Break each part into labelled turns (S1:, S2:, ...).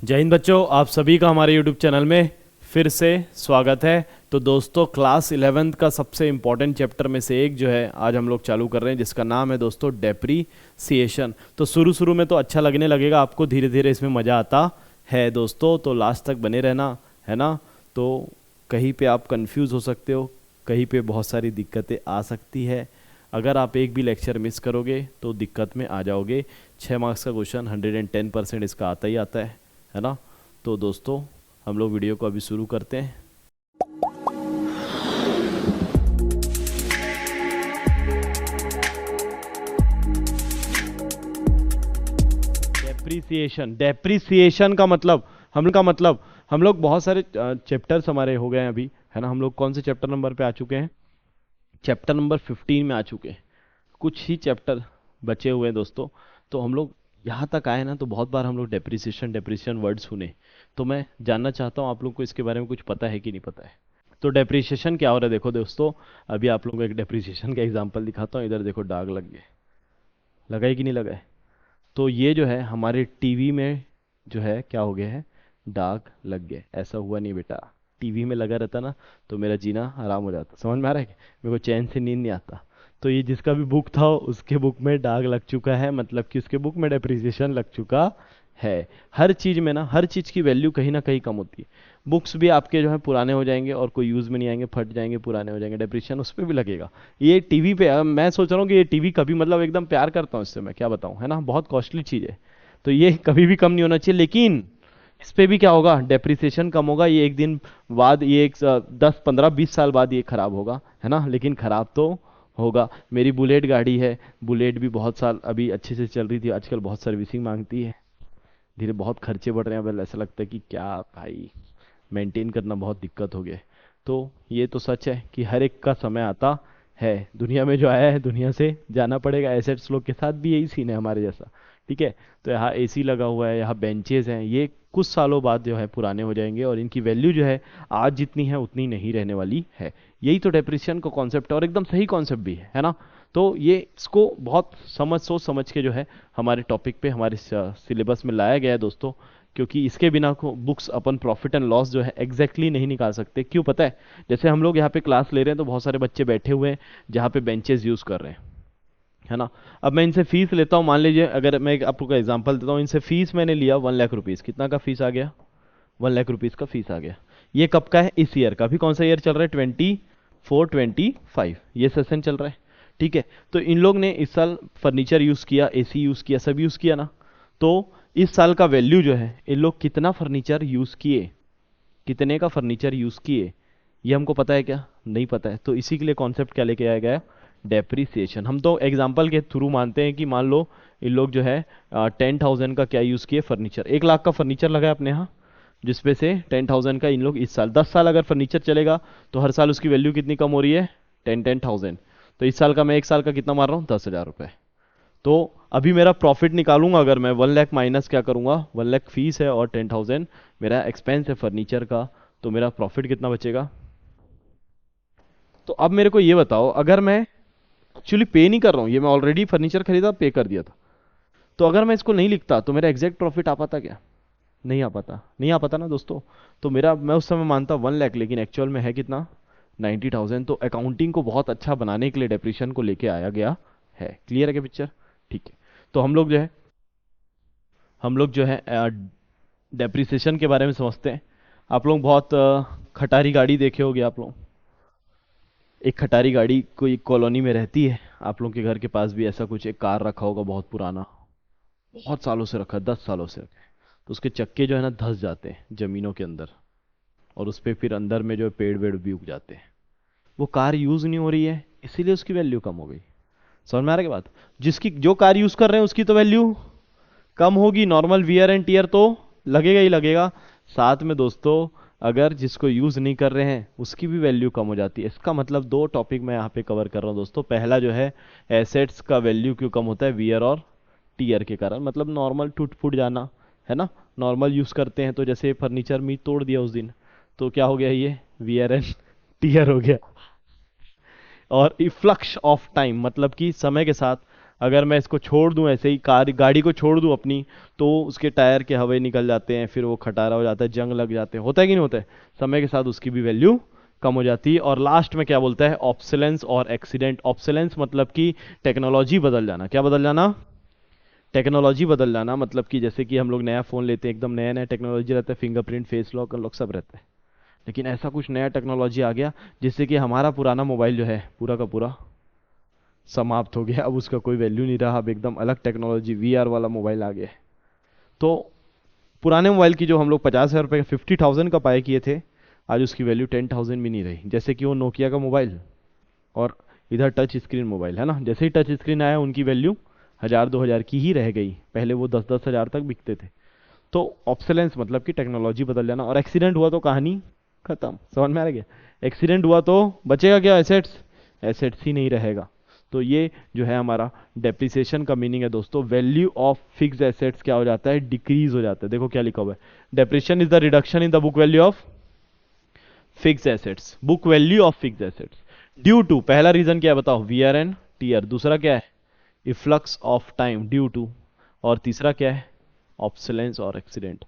S1: जय हिंद बच्चों, आप सभी का हमारे YouTube चैनल में फिर से स्वागत है। तो दोस्तों क्लास 11th का सबसे इम्पॉर्टेंट चैप्टर में से एक जो है आज हम लोग चालू कर रहे हैं, जिसका नाम है दोस्तों डेप्रीसिएशन। तो शुरू में तो अच्छा लगने लगेगा आपको, धीरे धीरे इसमें मज़ा आता है दोस्तों, तो लास्ट तक बने रहना है ना। तो कहीं पे आप कंफ्यूज हो सकते हो, कहीं पे बहुत सारी दिक्कतें आ सकती है। अगर आप एक भी लेक्चर मिस करोगे तो दिक्कत में आ जाओगे। 6 मार्क्स का क्वेश्चन 110% इसका आता ही आता है ना। तो दोस्तों हम लोग वीडियो को अभी शुरू करते हैं। डेप्रीसिएशन का मतलब हम लोग बहुत सारे चैप्टर्स हमारे हो गए हैं अभी, है ना। हम लोग कौन से चैप्टर नंबर पे आ चुके हैं? चैप्टर नंबर 15 में आ चुके हैं। कुछ ही चैप्टर बचे हुए हैं दोस्तों। तो हम लोग यहाँ तक आए ना, तो बहुत बार हम लोग डेप्रीसिएशन वर्ड सुने। तो मैं जानना चाहता हूँ आप लोग को इसके बारे में कुछ पता है कि नहीं पता है। तो डेप्रीसिएशन क्या हो रहा है, देखो दोस्तों। अभी आप लोगों को एक डेप्रीसिएशन का एग्जांपल दिखाता हूँ। इधर देखो, दाग लग गए, लगा है कि नहीं लगा है। तो ये जो है हमारे टीवी में जो है क्या हो गया है, दाग लग गए। ऐसा हुआ नहीं बेटा, टीवी में लगा रहता ना तो मेरा जीना आराम हो जाता। समझ में आ रहा है? मेरे को चैन से नींद नहीं आता। तो ये जिसका भी बुक था उसके बुक में दाग लग चुका है, मतलब कि उसके बुक में डेप्रिसिएशन लग चुका है। हर चीज में ना, हर चीज की वैल्यू कहीं ना कहीं कम होती है। बुक्स भी आपके जो है पुराने हो जाएंगे और कोई यूज में नहीं आएंगे, फट जाएंगे, पुराने हो जाएंगे, डेप्रिसिएशन उस पर भी लगेगा। ये टीवी पे मैं सोच रहा हूँ कि ये टीवी कभी, मतलब एकदम प्यार करता हूँ इससे, मैं क्या बताऊँ, है ना। बहुत कॉस्टली चीज है, तो ये कभी भी कम नहीं होना चाहिए। लेकिन इस पे भी क्या होगा, डेप्रिसिएशन कम होगा। ये एक दिन बाद, ये एक 10 15 20 साल बाद ये खराब होगा, है ना। लेकिन खराब तो होगा। मेरी बुलेट गाड़ी है, बुलेट भी बहुत साल अभी अच्छे से चल रही थी, आजकल बहुत सर्विसिंग मांगती है। धीरे बहुत खर्चे बढ़ रहे हैं, अब ऐसा लगता है कि क्या भाई, मेंटेन करना बहुत दिक्कत हो गया है। तो ये तो सच है कि हर एक का समय आता है। दुनिया में जो आया है दुनिया से जाना पड़ेगा। एसेट्स लोग के साथ भी यही सीन है हमारे जैसा, ठीक है। तो यहाँ एसी लगा हुआ है, यहाँ बेंचेस हैं, ये कुछ सालों बाद जो है पुराने हो जाएंगे और इनकी वैल्यू जो है आज जितनी है उतनी नहीं रहने वाली है। यही तो डेप्रिसिएशन का कॉन्सेप्ट है, और एकदम सही कॉन्सेप्ट भी है ना। तो ये इसको बहुत सोच समझ के जो है हमारे टॉपिक पे, हमारे सिलेबस में लाया गया है दोस्तों। क्योंकि इसके बिना को books upon profit and loss जो है एग्जैक्टली नहीं निकाल सकते। क्यों पता है? जैसे हम लोग यहाँ पे क्लास ले रहे हैं तो बहुत सारे बच्चे बैठे हुए हैं जहाँ पे बेंचेस यूज कर रहे हैं, है ना। अब मैं इनसे फीस लेता हूँ, मान लीजिए अगर मैं आपको का एग्जांपल देता हूँ, इनसे फीस मैंने लिया 1 लाख रुपीज़। कितना का फीस आ गया? 1 लाख रुपीज़ का फीस आ गया। ये कब का है? इस ईयर का। अभी कौन सा ईयर चल रहा है? 24 25 ये सेशन चल रहा है, ठीक है। तो इन लोग ने इस साल फर्नीचर यूज किया, एसी यूज किया, सब यूज किया ना। तो इस साल का वैल्यू जो है, इन लोग कितना फर्नीचर यूज किए, कितने का फर्नीचर यूज किए, ये हमको पता है क्या? नहीं पता है। तो इसी के लिए कॉन्सेप्ट क्या लेके आया गया? डेप्रिसिएशन। हम तो एग्जाम्पल के थ्रू मानते हैं कि मान लो इन लोग जो है 10,000 का क्या यूज किए, फर्नीचर। 1 लाख का फर्नीचर लगा है अपने यहाँ, जिसपे से 10,000 का इन लोग इस साल, 10 साल अगर फर्नीचर चलेगा तो हर साल उसकी वैल्यू कितनी कम हो रही है? 10,000। तो इस साल का मैं एक साल का कितना मार रहा हूँ? 10,000 रुपये। तो अभी मेरा प्रॉफिट निकालूंगा अगर मैं, 1 लाख माइनस क्या करूंगा, 1 लाख फीस है और 10,000 मेरा एक्सपेंस है फर्नीचर का, तो मेरा प्रॉफिट कितना बचेगा? तो अब मेरे को ये बताओ, अगर मैं एक्चुअली पे नहीं कर रहा हूँ, ये मैं ऑलरेडी फर्नीचर खरीदा, पे कर दिया था, तो अगर मैं इसको नहीं लिखता तो मेरा एग्जैक्ट प्रॉफिट आ पाता क्या? नहीं आ पाता, नहीं आ पाता ना दोस्तों। तो मेरा, मैं उस समय मानता 1 लाख, लेकिन एक्चुअल में है कितना? 90,000। तो अकाउंटिंग को बहुत अच्छा बनाने के लिए डेप्रिसिएशन को लेके आया गया है। क्लियर है क्या पिक्चर? ठीक है। तो हम लोग जो है डेप्रिसिएशन के बारे में समझते हैं। आप लोग बहुत खटारी गाड़ी देखे होगे आप लोग। एक खटारी गाड़ी कोई कॉलोनी में रहती है, आप लोग के घर के पास भी ऐसा कुछ एक कार रखा होगा, बहुत पुराना, बहुत सालों से रखा है, 10 सालों से रखा है। तो उसके चक्के जो है ना धंस जाते हैं जमीनों के अंदर, और उस पे फिर अंदर में जो है पेड़ वेड़ भी उग जाते हैं। वो कार यूज नहीं हो रही है, इसीलिए उसकी वैल्यू कम हो गई। समझ में आ रहा है क्या बात? जिसकी जो कार यूज कर रहे हैं उसकी तो वैल्यू कम होगी, नॉर्मल वियर एंड टीयर तो लगेगा ही लगेगा। साथ में दोस्तों अगर जिसको यूज नहीं कर रहे हैं उसकी भी वैल्यू कम हो जाती है। इसका मतलब दो टॉपिक मैं यहाँ पे कवर कर रहा हूँ दोस्तों। पहला जो है, एसेट्स का वैल्यू क्यों कम होता है, वियर और टीयर के कारण, मतलब नॉर्मल टूट फूट जाना, है ना। नॉर्मल यूज करते हैं तो जैसे फर्नीचर में तोड़ दिया उस दिन, तो क्या हो गया, ये वियर एंड टीयर हो गया। और इफ्लक्स ऑफ टाइम, मतलब कि समय के साथ अगर मैं इसको छोड़ दूं ऐसे ही, कार गाड़ी को छोड़ दूं अपनी, तो उसके टायर के हवा निकल जाते हैं, फिर वो खटारा हो जाता है, जंग लग जाते हैं, होता है कि नहीं होता है? समय के साथ उसकी भी वैल्यू कम हो जाती है। और लास्ट में क्या बोलता है? ऑब्सोलेंस और एक्सीडेंट। ऑब्सोलेंस मतलब कि टेक्नोलॉजी बदल जाना। क्या बदल जाना? टेक्नोलॉजी बदल जाना, मतलब कि जैसे कि हम लोग नया फ़ोन लेते हैं, एकदम नया नया टेक्नोलॉजी रहता है, फिंगरप्रिंट, फेस लॉक अनलॉक सब रहता है, लेकिन ऐसा कुछ नया टेक्नोलॉजी आ गया जिससे कि हमारा पुराना मोबाइल जो है पूरा का पूरा समाप्त हो गया। अब उसका कोई वैल्यू नहीं रहा, अब एकदम अलग टेक्नोलॉजी वीआर वाला मोबाइल आ गया है। तो पुराने मोबाइल की जो हम लोग 50,000 रुपये का, 50,000 का पाए किए थे, आज उसकी वैल्यू 10,000 भी नहीं रही। जैसे कि वो नोकिया का मोबाइल और इधर टच स्क्रीन मोबाइल है ना, जैसे ही टच स्क्रीन आया उनकी वैल्यू 1,000 2,000 की ही रह गई, पहले वो 10-10 हज़ार तक बिकते थे। तो ऑब्सोलेंस मतलब कि टेक्नोलॉजी बदल जाना। और एक्सीडेंट हुआ तो कहानी खत्म। समझ में आ गया? एक्सीडेंट हुआ तो बचेगा क्या? एसेट्स? एसेट्स ही नहीं रहेगा। तो ये जो है हमारा डेप्रिसिएशन का मीनिंग है दोस्तों। वैल्यू ऑफ फिक्स्ड एसेट्स क्या हो जाता है? डिक्रीज हो जाता है। देखो क्या लिखा हुआ है, depreciation is the reduction in the book value of fixed assets. Book value of fixed assets due to, पहला रीजन क्या है बताओ? Wear and tear. दूसरा क्या है? Efflux of time due to. और तीसरा क्या है? ऑब्सोलेंस और एक्सीडेंट।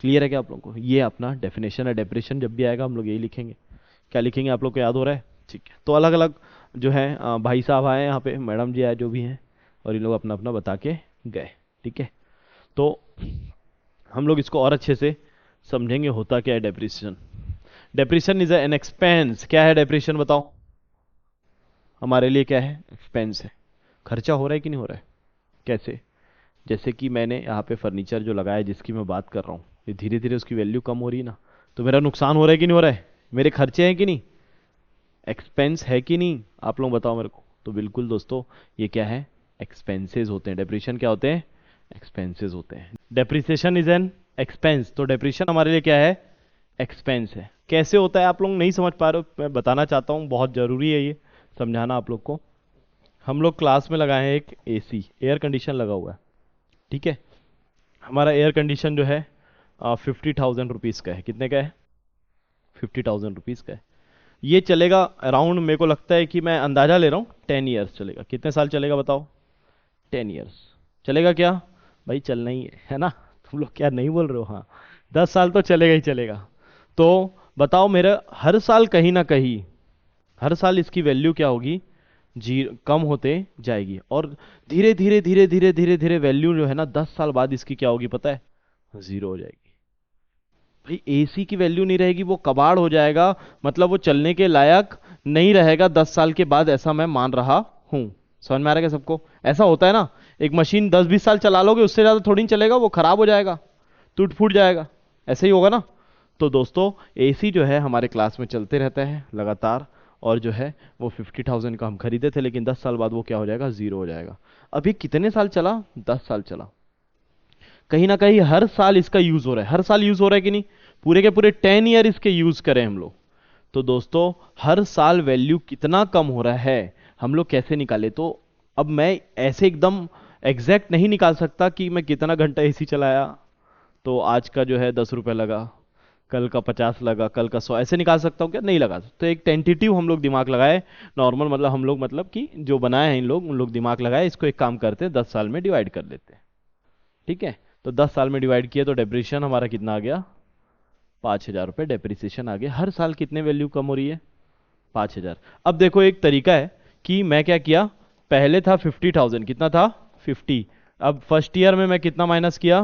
S1: क्लियर है क्या आप लोगों को? ये अपना डेफिनेशन है। डेप्रिसिएशन जब भी आएगा हम लोग यही लिखेंगे। क्या लिखेंगे आप लोग को याद हो रहा है? ठीक है, तो अलग अलग जो है भाई साहब आए यहाँ पे, मैडम जी आए, जो भी हैं, और इन लोग अपना अपना बता के गए। ठीक है, तो हम लोग इसको और अच्छे से समझेंगे होता क्या है depreciation. Depreciation is an expense. क्या है डेप्रिसिएशन बताओ? हमारे लिए क्या है? एक्सपेंस है। खर्चा हो रहा है कि नहीं हो रहा है? कैसे? जैसे कि मैंने यहाँ पे फर्नीचर जो लगाया है, जिसकी मैं बात कर रहा हूँ, ये धीरे धीरे उसकी वैल्यू कम हो रही है ना, तो मेरा नुकसान हो रहा है कि नहीं हो रहा है? मेरे खर्चे हैं कि नहीं? एक्सपेंस है कि नहीं? आप लोग बताओ मेरे को। तो बिल्कुल दोस्तों, ये क्या है? एक्सपेंसेस होते हैं। डेप्रिसिएशन क्या होते हैं? एक्सपेंसेस होते हैं। Depreciation is an expense. तो डेप्रिसिएशन हमारे लिए क्या है? एक्सपेंस है। कैसे होता है आप लोग नहीं समझ पा रहे हो, मैं बताना चाहता हूँ, बहुत ज़रूरी है ये समझाना आप लोग को। हम लोग क्लास में लगाए हैं एक एसी, एयर कंडीशन लगा हुआ है। ठीक है, हमारा एयर कंडीशन जो है 50,000 रुपीज़ का है। कितने का है? 50,000 रुपीज़ का है। ये चलेगा अराउंड, मेरे को लगता है कि मैं अंदाजा ले रहा हूँ, 10 ईयर्स चलेगा। कितने साल चलेगा बताओ? 10 ईयर्स चलेगा क्या? भाई चलना ही है ना? तुम लोग क्या नहीं बोल रहे हो? हाँ, 10 साल तो चलेगा ही चलेगा। तो बताओ मेरा, हर साल कहीं ना कहीं, हर साल इसकी वैल्यू क्या होगी? जी, कम होते जाएगी। और धीरे धीरे धीरे धीरे धीरे धीरे वैल्यू जो है ना, 10 साल बाद इसकी क्या होगी पता है? जीरो हो जाएगी। भाई एसी की वैल्यू नहीं रहेगी, वो कबाड़ हो जाएगा, मतलब वो चलने के लायक नहीं रहेगा 10 साल के बाद, ऐसा मैं मान रहा हूं। समझ में आ रहा है क्या सबको? ऐसा होता है ना, एक मशीन 10-20 साल चला लोगे, उससे ज्यादा थोड़ी नहीं चलेगा, वो खराब हो जाएगा, टूट फूट जाएगा। ऐसे ही होगा ना? तो दोस्तों, एसी जो है हमारे क्लास में चलते रहता है लगातार, और जो है वो 50,000 का हम खरीदे थे, लेकिन 10 साल बाद वो क्या हो जाएगा? जीरो हो जाएगा। अभी कितने साल चला? 10 साल चला। कहीं ना कहीं हर साल इसका यूज हो रहा है, हर साल यूज हो रहा है कि नहीं? पूरे के पूरे 10 ईयर इसके यूज करें हम लोग, तो दोस्तों हर साल वैल्यू कितना कम हो रहा है, हम लोग कैसे निकाले? तो अब मैं ऐसे एकदम एग्जैक्ट नहीं निकाल सकता कि मैं कितना घंटा एसी चलाया, तो आज का जो है 10 रुपये लगा, कल का 50 लगा, कल का 100, ऐसे निकाल सकता हूँ क्या? नहीं लगा सकता। तो एक टेंटेटिव हम लोग दिमाग लगाए, नॉर्मल, मतलब हम लोग, मतलब कि जो बनाए हैं इन लोग, उन लोग दिमाग लगाए, इसको एक काम करते हैं, 10 साल में डिवाइड कर लेते हैं। ठीक है, तो 10 साल में डिवाइड किया तो डेप्रिसिएशन हमारा कितना आ गया? 5,000 रुपये डेप्रिसिएशन आ गया। हर साल कितने वैल्यू कम हो रही है? 5,000। अब देखो एक तरीका है कि मैं क्या किया, पहले था 50,000, कितना था? 50। अब फर्स्ट ईयर में मैं कितना माइनस किया?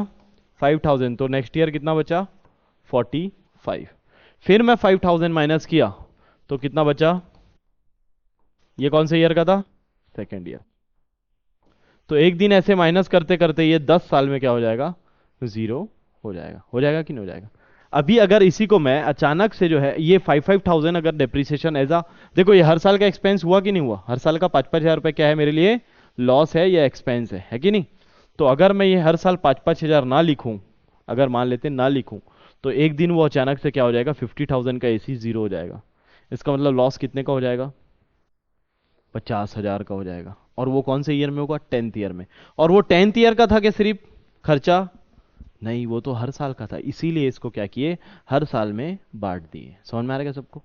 S1: 5,000, तो नेक्स्ट ईयर कितना बचा? 45। फिर मैं 5,000 माइनस किया तो कितना बचा? ये कौन से ईयर का था? Second year. तो एक दिन ऐसे माइनस करते करते ये 10 साल में क्या हो जाएगा? जीरो हो जाएगा। हो जाएगा कि नहीं हो जाएगा? अभी अगर इसी को मैं अचानक से जो है ये 5,000 अगर डेप्रिसिएशन एज देखो, ये हर साल का एक्सपेंस हुआ कि नहीं हुआ? हर साल का 5,000-5,000 रुपये क्या है मेरे लिए? लॉस है या एक्सपेंस है कि नहीं? तो अगर मैं ये हर साल 5,000-5,000 ना लिखूं, अगर मान लेते ना लिखूं, तो एक दिन वो अचानक से क्या हो जाएगा? 50,000 का एसी जीरो हो जाएगा। इसका मतलब लॉस कितने का हो जाएगा? 50,000 का हो जाएगा। और वो कौन से ईयर में होगा? 10th ईयर में। और वो 10th ईयर का था क्या सिर्फ खर्चा? नहीं, वो तो हर साल का था, इसीलिए इसको क्या किए? हर साल में बांट दिए। समझ में आ रहा है क्या सबको?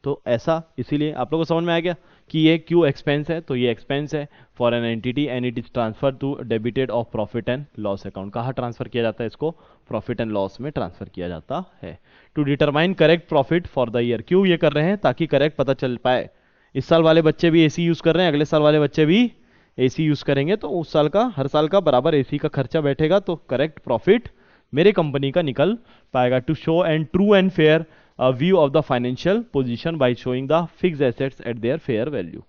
S1: तो ऐसा, इसीलिए आप लोगों को समझ में आ गया कि ये क्यों एक्सपेंस है, तो ये एक्सपेंस है for an entity and it is transfer to debited of profit and loss account. कहाँ ट्रांसफर किया जाता है इसको? प्रॉफिट एंड लॉस में ट्रांसफर किया जाता है। To determine correct profit for the year, क्यों ये कर रहे हैं? ताकि करेक्ट पता चल पाए। इस साल वाले बच्चे भी एसी यूज कर रहे हैं, अगले साल वाले बच्चे भी एसी यूज करेंगे, तो उस साल का हर साल का बराबर एसी का खर्चा बैठेगा, तो करेक्ट प्रॉफिट मेरे कंपनी का निकल पाएगा। To show and true and fair view of the financial position by showing the fixed assets at their fair value.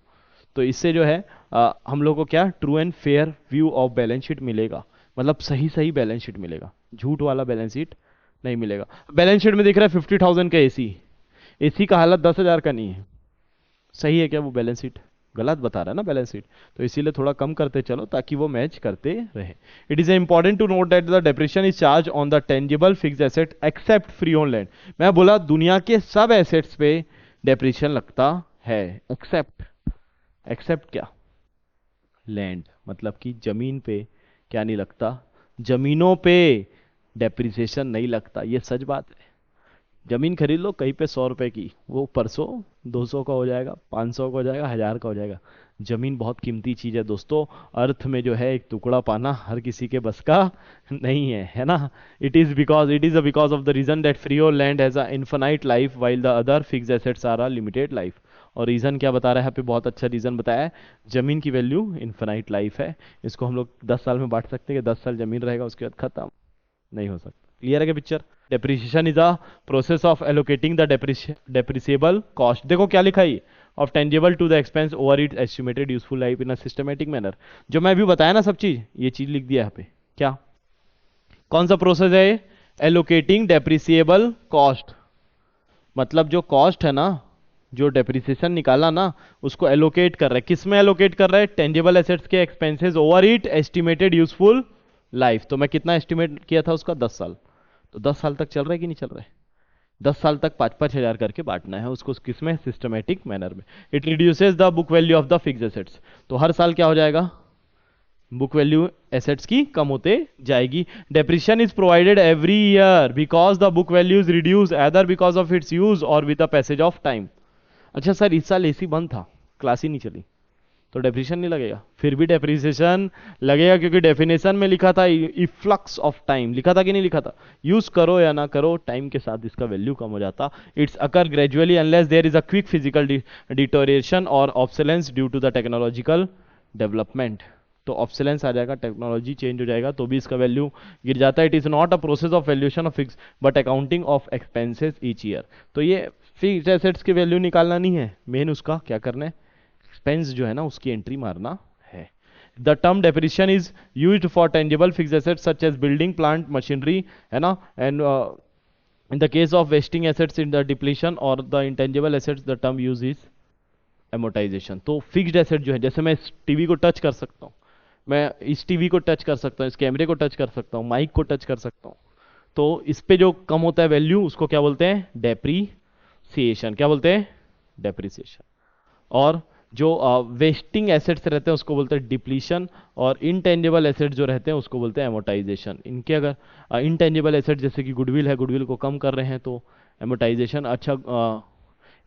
S1: तो इससे जो है हम लोग को क्या true and fair view of balance sheet मिलेगा, मतलब सही सही बैलेंस शीट मिलेगा, झूठ वाला बैलेंस शीट नहीं मिलेगा। बैलेंस शीट में दिख रहा है 50,000 का एसी, एसी का हालत 10,000 का नहीं है, सही है क्या वो बैलेंस शीट? गलत बता रहा है ना बैलेंस शीट, तो इसीलिए थोड़ा कम करते चलो ताकि वो मैच करते रहे। It is important to note that the depreciation is charge on the tangible fixed asset except free on land. मैं बोला दुनिया के सब एसेट्स पे डेप्रिसिएशन लगता है, एक्सेप्ट, एक्सेप्ट क्या? लैंड, मतलब कि जमीन पे क्या नहीं लगता? जमीनों पे डेप्रिसिएशन नहीं लगता, ये सच बात है। जमीन खरीद लो कहीं पे 100 रुपए की, वो परसों 200 का हो जाएगा, 500 का हो जाएगा, 1000 का हो जाएगा। जमीन बहुत कीमती चीज है दोस्तों, अर्थ में जो है एक टुकड़ा पाना हर किसी के बस का नहीं है, है ना। It is because of the reason that free or land has a infinite life while the other fixed assets are a limited life. और रीजन क्या बता रहा है यहाँ पे? बहुत अच्छा रीजन बताया है, जमीन की वैल्यू इनफाइनाइट लाइफ है। इसको हम लोग 10 साल में बांट सकते हैं कि 10 साल जमीन रहेगा उसके बाद खत्म, नहीं हो सकता। क्लियर है क्या picture? Depreciation is a process of allocating the depreciable cost, देखो क्या लिखा है, of tangible to the expense over it estimated useful life in a systematic manner. जो मैं अभी बताया ना सब चीज, ये चीज लिख दिया यहाँ पे। क्या कौन सा प्रोसेस है ये? एलोकेटिंग डेप्रिसिएबल कॉस्ट, मतलब जो कॉस्ट है ना, जो डेप्रिसिएशन निकाला ना, उसको एलोकेट कर रहा है। किस में एलोकेट कर रहा है? टेंजिबल एसेट्स के expenses over it estimated useful life. तो मैं कितना एस्टिमेट किया था उसका? 10 साल। तो 10 साल तक चल रहा है कि नहीं चल रहा है? 10 साल तक 5-5 हजार करके बांटना है उसको, किसमें? सिस्टमेटिक मैनर में। It reduces the book value of the fixed assets, तो हर साल क्या हो जाएगा? बुक वैल्यू एसेट्स की कम होते जाएगी। Depreciation is provided every year because the book value is reduce either because of its use or with the passage of time. अच्छा सर इस साल एसी बंद था, क्लास ही नहीं चली, तो डेप्रिसिएशन नहीं लगेगा? फिर भी डेप्रिसिएशन लगेगा, क्योंकि डेफिनेशन में लिखा था इफ्लक्स ऑफ टाइम, लिखा था कि नहीं लिखा था? यूज करो या ना करो, टाइम के साथ इसका वैल्यू कम हो जाता। It's occur gradually unless there is a quick physical deterioration or obsolescence due to the technological development. तो ऑब्सोलेंस आ जाएगा, टेक्नोलॉजी चेंज हो जाएगा, तो भी इसका वैल्यू गिर जाता है। It is not a process of valuation of fix but accounting of expenses each year. तो ये फिक्स्ड एसेट्स की वैल्यू निकालना नहीं है, मेन उसका क्या करना है? एक्सपेंस जो है ना उसकी एंट्री मारना है। The term depreciation is used for tangible fixed assets such as building plant machinery, है ना, and in the case of wasting assets in the depletion or the intangible assets the term use is amortisation. तो fixed asset जो है, जैसे मैं इस TV को touch कर सकता हूँ, मैं इस टीवी को टच कर सकता हूँ, इस कैमरे को टच कर सकता हूँ, माइक को टच कर सकता हूँ, तो इस पे जो कम होता है वैल्यू उसको क्या बोलते हैं? डेप्रीसिएशन। क्या बोलते हैं? डेप्रीसिएशन। और जो वेस्टिंग एसेट्स रहते हैं उसको बोलते हैं डिप्लीशन, और इनटेंजिबल एसेट्स जो रहते हैं उसको बोलते हैं एमोटाइजेशन। इनके अगर इनटेंजिबल एसेट जैसे कि गुडविल है, गुडविल को कम कर रहे हैं तो एमोटाइजेशन। अच्छा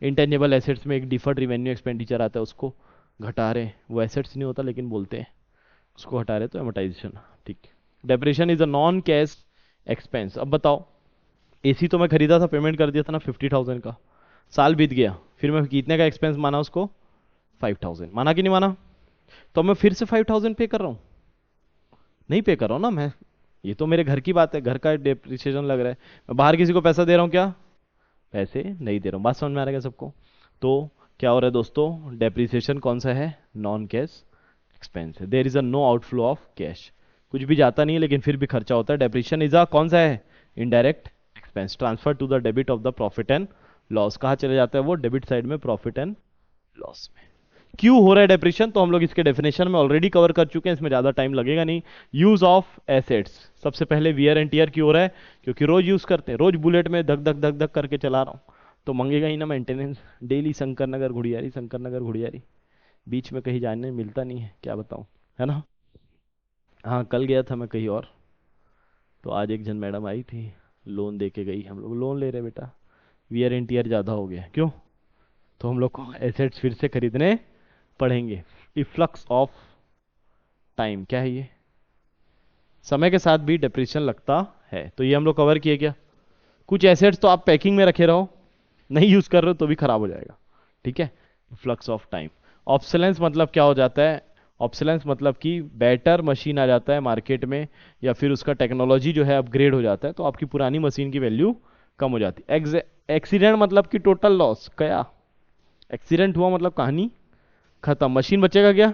S1: इनटेंजिबल एसेट्स में एक डिफर्ड रिवेन्यू एक्सपेंडिचर आता है, उसको घटा रहे हैं, वो एसेट्स नहीं होता लेकिन बोलते हैं, उसको हटा रहे तो एमोटाइजेशन। ठीक। Depreciation is a non cash expense. अब बताओ, एसी तो मैं खरीदा था, पेमेंट कर दिया था ना 50,000 का, साल बीत गया, फिर मैं कितने का एक्सपेंस माना उसको? 5,000 माना कि नहीं माना? तो मैं फिर से 5,000 पे कर रहा हूँ? नहीं पे कर रहा हूँ ना मैं, ये तो मेरे घर की बात है, घर का डेप्रिसिएशन लग रहा है। मैं बाहर किसी को पैसा दे रहा हूँ क्या? पैसे नहीं दे रहा हूँ। बात समझ में आ रहा है क्या सबको? तो क्या हो रहा है दोस्तों? डेप्रिसिएशन कौन सा है? नॉन कैश एक्सपेंस है। There is a no outflow of cash, कुछ भी जाता नहीं है लेकिन फिर भी खर्चा होता है। डेप्रिसिएशन इज अ कौन सा है? Indirect expense, transfer to the debit of the profit and loss. कहाँ चले जाता है वो? डेबिट साइड में, प्रॉफिट एंड लॉस में। क्यों हो रहा है डेप्रिसिएशन? तो हम लोग इसके डेफिनेशन में ऑलरेडी कवर कर चुके हैं, इसमें ज्यादा टाइम लगेगा नहीं। यूज ऑफ एसेट्स, सबसे पहले वियर एंड टीयर क्यों हो रहा है? क्योंकि रोज यूज करते हैं, रोज बुलेट में धक धक धक धक करके चला रहा हूँ, तो मंगेगा ही ना मेंटेनेंस। डेली शंकर नगर घुड़ियारी, शंकर नगर घुड़ियारी, बीच में कहीं जाने मिलता नहीं है, क्या बताऊं, है ना। हाँ कल गया था मैं कहीं और, तो आज एक जन मैडम आई थी, लोन दे के गई। हम लोग लोन ले रहे बेटा, वियर एंड टीयर ज़्यादा हो गया। क्यों? तो हम लोग को एसेट्स फिर से खरीदने पड़ेंगे। इफ्लक्स ऑफ टाइम क्या है ये? समय के साथ भी डेप्रिसिएशन लगता है। तो ये हम लोग कवर किए क्या? कुछ एसेट्स तो आप पैकिंग में रखे रहो, नहीं यूज कर रहे हो तो भी खराब हो जाएगा, ठीक है। Flux of time. ऑब्सोलेंस मतलब क्या हो जाता है? ऑब्सोलेंस मतलब कि बेटर मशीन आ जाता है मार्केट में, या फिर उसका टेक्नोलॉजी जो है अपग्रेड हो जाता है, तो आपकी पुरानी मशीन की वैल्यू कम हो जाती है। एक्सीडेंट मतलब कि टोटल लॉस। क्या एक्सीडेंट हुआ मतलब कहानी खत्म, मशीन बचेगा क्या?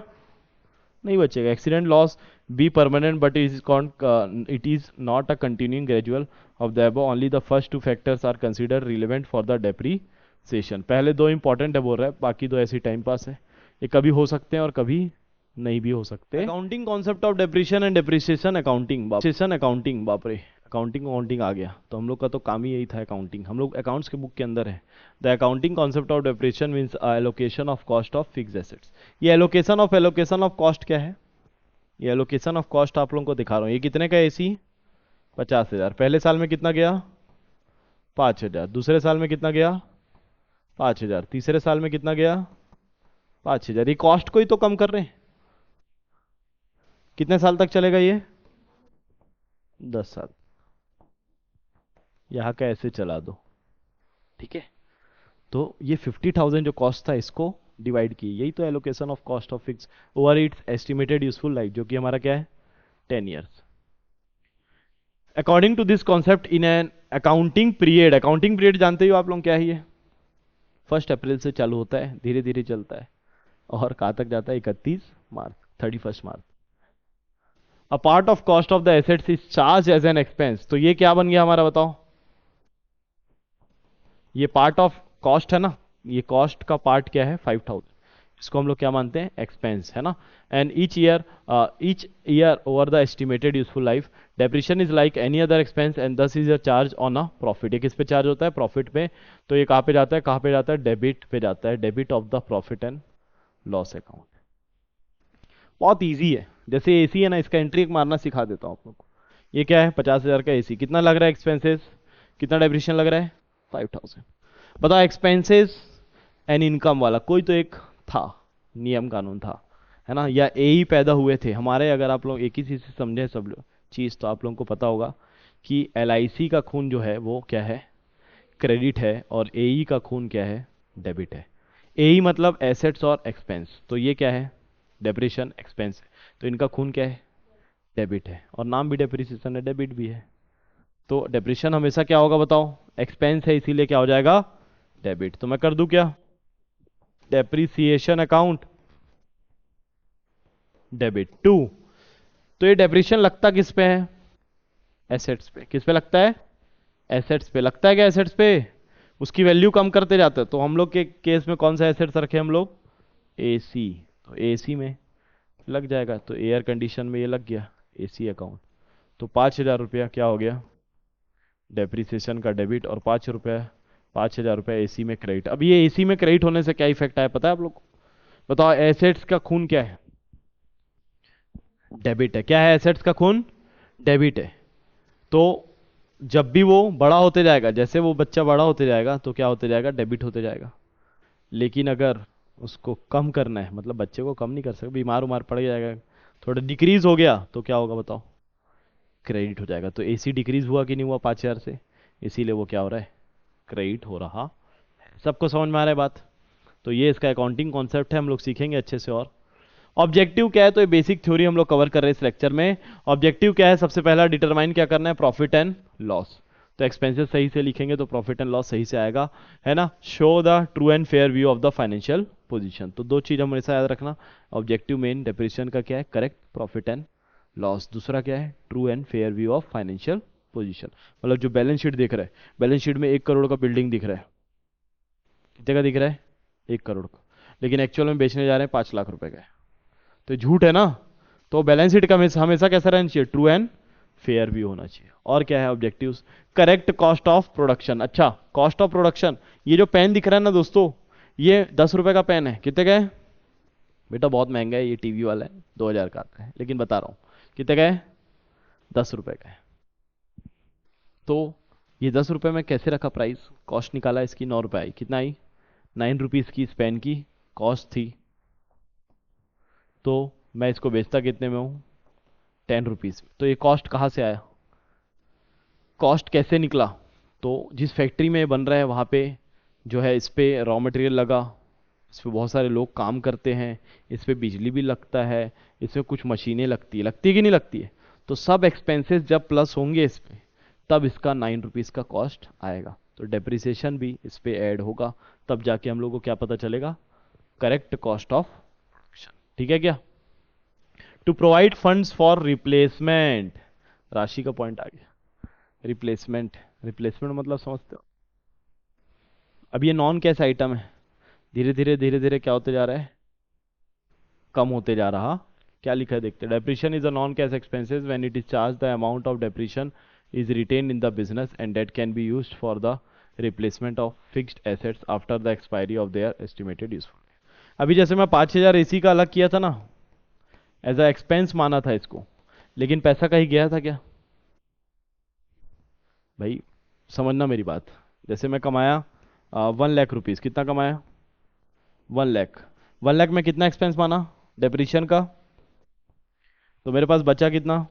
S1: नहीं बचेगा। Accident loss be permanent but it is not a continuing gradual of the above, only the first two factors are consider relevant for the depreciation. पहले दो इंपॉर्टेंट है बोल रहा है, बाकी दो ऐसी टाइम पास है। ये कभी हो सकते हैं और कभी नहीं भी हो सकते। Accounting concept of depreciation and depreciation accounting बाप रे, अकाउंटिंग आ गया। तो हम लोग का तो काम ही यही था अकाउंटिंग, हम लोग अकाउंट्स के बुक के अंदर है। The accounting concept of depreciation means allocation of cost of fixed assets. ये एलोकेशन ऑफ कॉस्ट क्या है? ये एलोकेशन ऑफ कॉस्ट आप लोगों को दिखा रहा हूँ। ये कितने का एसी? 50,000। पहले साल में कितना गया? 5,000। दूसरे साल में कितना गया? 5,000। तीसरे साल में कितना गया? 5,000। ये कॉस्ट को ही तो कम कर रहे हैं। कितने साल तक चलेगा ये? 10 साल। यहाँ का ऐसे चला दो, ठीक है। तो ये 50,000 जो कॉस्ट था इसको डिवाइड किए, यही तो allocation of cost of fix over its estimated useful life, जो कि हमारा क्या है? 10 years। According to this concept in an accounting period जानते हो आप लोग क्या है ये? 1 अप्रैल से चालू होता है, धीरे धीरे चलता है, और कहाँ तक जाता है? 31 मार्च, 31 मार्च। A part of cost of the assets is charge as an expense. तो ये क्या बन गया हमारा, बताओ? ये पार्ट ऑफ कॉस्ट है ना, ये कॉस्ट का पार्ट क्या है? 5,000। इसको हम लोग क्या मानते हैं? एक्सपेंस है ना। And each year over the estimated useful life depreciation is like any other expense and this is a charge on a profit. ये किस पे चार्ज होता है? प्रॉफिट पे। तो ये कहाँ पे जाता है? कहाँ पे जाता है? डेबिट पे जाता है, debit of the profit and loss account. बहुत ईजी है। जैसे एसी है ना, इसका एंट्री एक मारना सिखा देता हूँ आप लोग को। ये क्या है? 50,000 का एसी। कितना लग रहा है एक्सपेंसेस? कितना डेप्रिसिएशन लग रहा है? 5,000। बताओ एक्सपेंसेस एंड इनकम वाला कोई तो एक था, नियम कानून था, है ना, या ए ही पैदा हुए थे हमारे। अगर आप लोग एक ही चीज से समझे सब लोग चीज, तो आप लोगों को पता होगा कि एलआईसी का खून जो है वो क्या है? क्रेडिट है, और एई का खून क्या है? डेबिट है। एई मतलब एसेट्स और एक्सपेंस, तो ये क्या है? डेप्रिसिएशन एक्सपेंस है, तो इनका खून क्या है? डेबिट है। और नाम भी डेप्रिसिएशन है, डेबिट भी है। तो डेप्रिसिएशन हमेशा क्या होगा बताओ? एक्सपेंस है, इसीलिए क्या हो जाएगा? डेबिट। तो मैं कर दूं क्या? Depreciation account debit to. तो ये डेप्रिसिएशन लगता किस पे है? एसेट्स पे। किस पे लगता है? एसेट्स पे। लगता है क्या एसेट्स पे? उसकी वैल्यू कम करते जाते हैं। तो हम लोग के केस में कौन सा एसेट्स रखे हम लोग? एसी। तो एसी में लग जाएगा, तो एयर कंडीशन में ये लग गया एसी अकाउंट। तो 5,000 रुपया क्या हो गया? डेप्रिसिएशन का डेबिट, और 5,000 रुपया एसी में क्रेडिट। अब ये एसी में क्रेडिट होने से क्या इफेक्ट आया पता है आप लोग को? बताओ एसेट्स का खून क्या है? डेबिट है। क्या है एसेट्स का खून? डेबिट है। तो जब भी वो बड़ा होते जाएगा, जैसे वो बच्चा बड़ा होते जाएगा, तो क्या होते जाएगा? डेबिट होते जाएगा। लेकिन अगर उसको कम करना है, मतलब बच्चे को कम नहीं कर सकते, बीमार उमार पड़ जाएगा, थोड़ा डिक्रीज हो गया, तो क्या होगा बताओ? क्रेडिट हो जाएगा। तो एसी डिक्रीज हुआ कि नहीं हुआ 5,000 से? इसीलिए वो क्या हो रहा है? क्रेडिट हो रहा है। सबको समझ में आ रहा है बात? तो ये इसका अकाउंटिंग कॉन्सेप्ट है, हम लोग सीखेंगे अच्छे से। और ऑब्जेक्टिव क्या है? तो ये बेसिक थ्योरी हम लोग कवर कर रहे हैं इस लेक्चर में। ऑब्जेक्टिव क्या है? सबसे पहला डिटरमाइन क्या करना है? Profit and loss. तो एक्सपेंसेस सही से लिखेंगे तो प्रॉफिट एंड लॉस सही से आएगा, है ना। Show the true and fair view of the financial position. तो दो चीज हमेशा याद रखना। ऑब्जेक्टिव मेन डेप्रिसिएशन का क्या है? Correct profit and loss. दूसरा क्या है? True and fair view of financial position. मतलब जो बैलेंस शीट दिख रहा है, बैलेंस शीट में 1 करोड़ का बिल्डिंग दिख रहा है, कितने का दिख रहा है? 1 करोड़ का, लेकिन एक्चुअल में बेचने जा रहे हैं 5 लाख रुपए का है। तो झूठ है ना। तो बैलेंस शीट का हमेशा हमेशा कैसा रहना चाहिए? ट्रू एंड फेयर व्यू होना चाहिए। और क्या है objectives? Correct cost of production. अच्छा, कॉस्ट ऑफ प्रोडक्शन, ये जो पेन दिख रहा है ना दोस्तों, ये 10 रुपए का पेन है। कितने का है बेटा? बहुत महंगा है, ये टीवी वाला है, 2,000 का आता है, लेकिन बता रहा हूँ कितने का है? 10 रुपए का है। तो ये 10 रुपए में कैसे रखा प्राइस? कॉस्ट निकाला इसकी, 9 रुपए आई, कितना आई? ₹9 की इस पेन की कॉस्ट थी, तो मैं इसको बेचता कितने में हूँ? ₹10। तो ये कॉस्ट कहाँ से आया, कॉस्ट कैसे निकला? तो जिस फैक्ट्री में ये बन रहा है वहाँ पे जो है इस पे रॉ मटेरियल लगा, इस पे बहुत सारे लोग काम करते हैं, इस पे बिजली भी लगता है, इसमें कुछ मशीनें लगती है कि नहीं लगती है? तो सब एक्सपेंसेस जब प्लस होंगे इस पे, तब इसका ₹9 का कॉस्ट आएगा। तो डेप्रिसिएशन भी इस पे ऐड होगा, तब जाके हम लोग को क्या पता चलेगा, करेक्ट कॉस्ट ऑफ प्रोडक्शन। ठीक है क्या? To provide funds for replacement, राशि का पॉइंट आ गया। रिप्लेसमेंट, रिप्लेसमेंट मतलब समझते हो? अब ये नॉन कैश आइटम है, धीरे धीरे क्या होते जा रहा है, कम होते जा रहा। क्या लिखा है देखते हैं, depreciation is a non cash expenses when it is charge the amount of depreciation is retain in the business and that can be used for the replacement of fixed assets after the expiry of their estimated useful. अभी जैसे मैं 5,000 AC का अलग किया था ना, as a expense माना था इसको, लेकिन पैसा कहीं गया था क्या भाई? समझना मेरी बात। जैसे मैं कमाया 1 लाख रुपीज़, कितना कमाया? 1 लाख। 1 लाख में कितना एक्सपेंस माना डेप्रिशिएशन का? तो मेरे पास बचा कितना?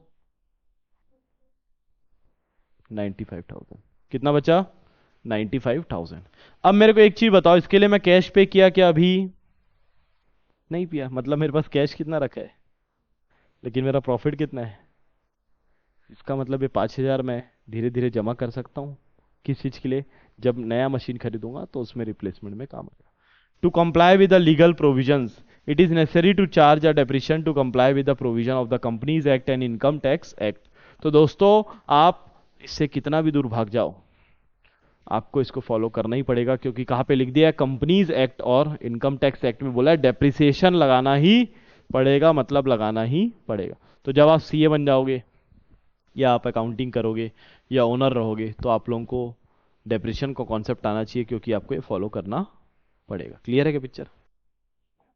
S1: 95,000। कितना बचा? 95,000। अब मेरे को एक चीज बताओ, इसके लिए मैं कैश पे किया क्या अभी? नहीं किया, मतलब मेरे पास कैश कितना रखा है, लेकिन मेरा प्रॉफिट कितना है? इसका मतलब ये 5,000 मैं धीरे धीरे जमा कर सकता हूँ। किस चीज के लिए? जब नया मशीन खरीदूंगा तो उसमें रिप्लेसमेंट में काम आएगा। To comply with the legal provisions, it is necessary to charge a depreciation to comply with the provision of the Companies Act and Income Tax Act। तो दोस्तों, आप इससे कितना भी दूर भाग जाओ, आपको इसको फॉलो करना ही पड़ेगा, क्योंकि कहाँ पे लिख दिया है, कंपनीज एक्ट और इनकम टैक्स एक्ट में बोला है डेप्रिसिएशन लगाना ही पड़ेगा, मतलब लगाना ही पड़ेगा। तो जब आप सीए बन जाओगे या आप अकाउंटिंग करोगे या ओनर रहोगे, तो आप लोगों को डेप्रिसिएशन का कॉन्सेप्ट आना चाहिए, क्योंकि आपको ये फॉलो करना पड़ेगा। क्लियर है क्या पिक्चर?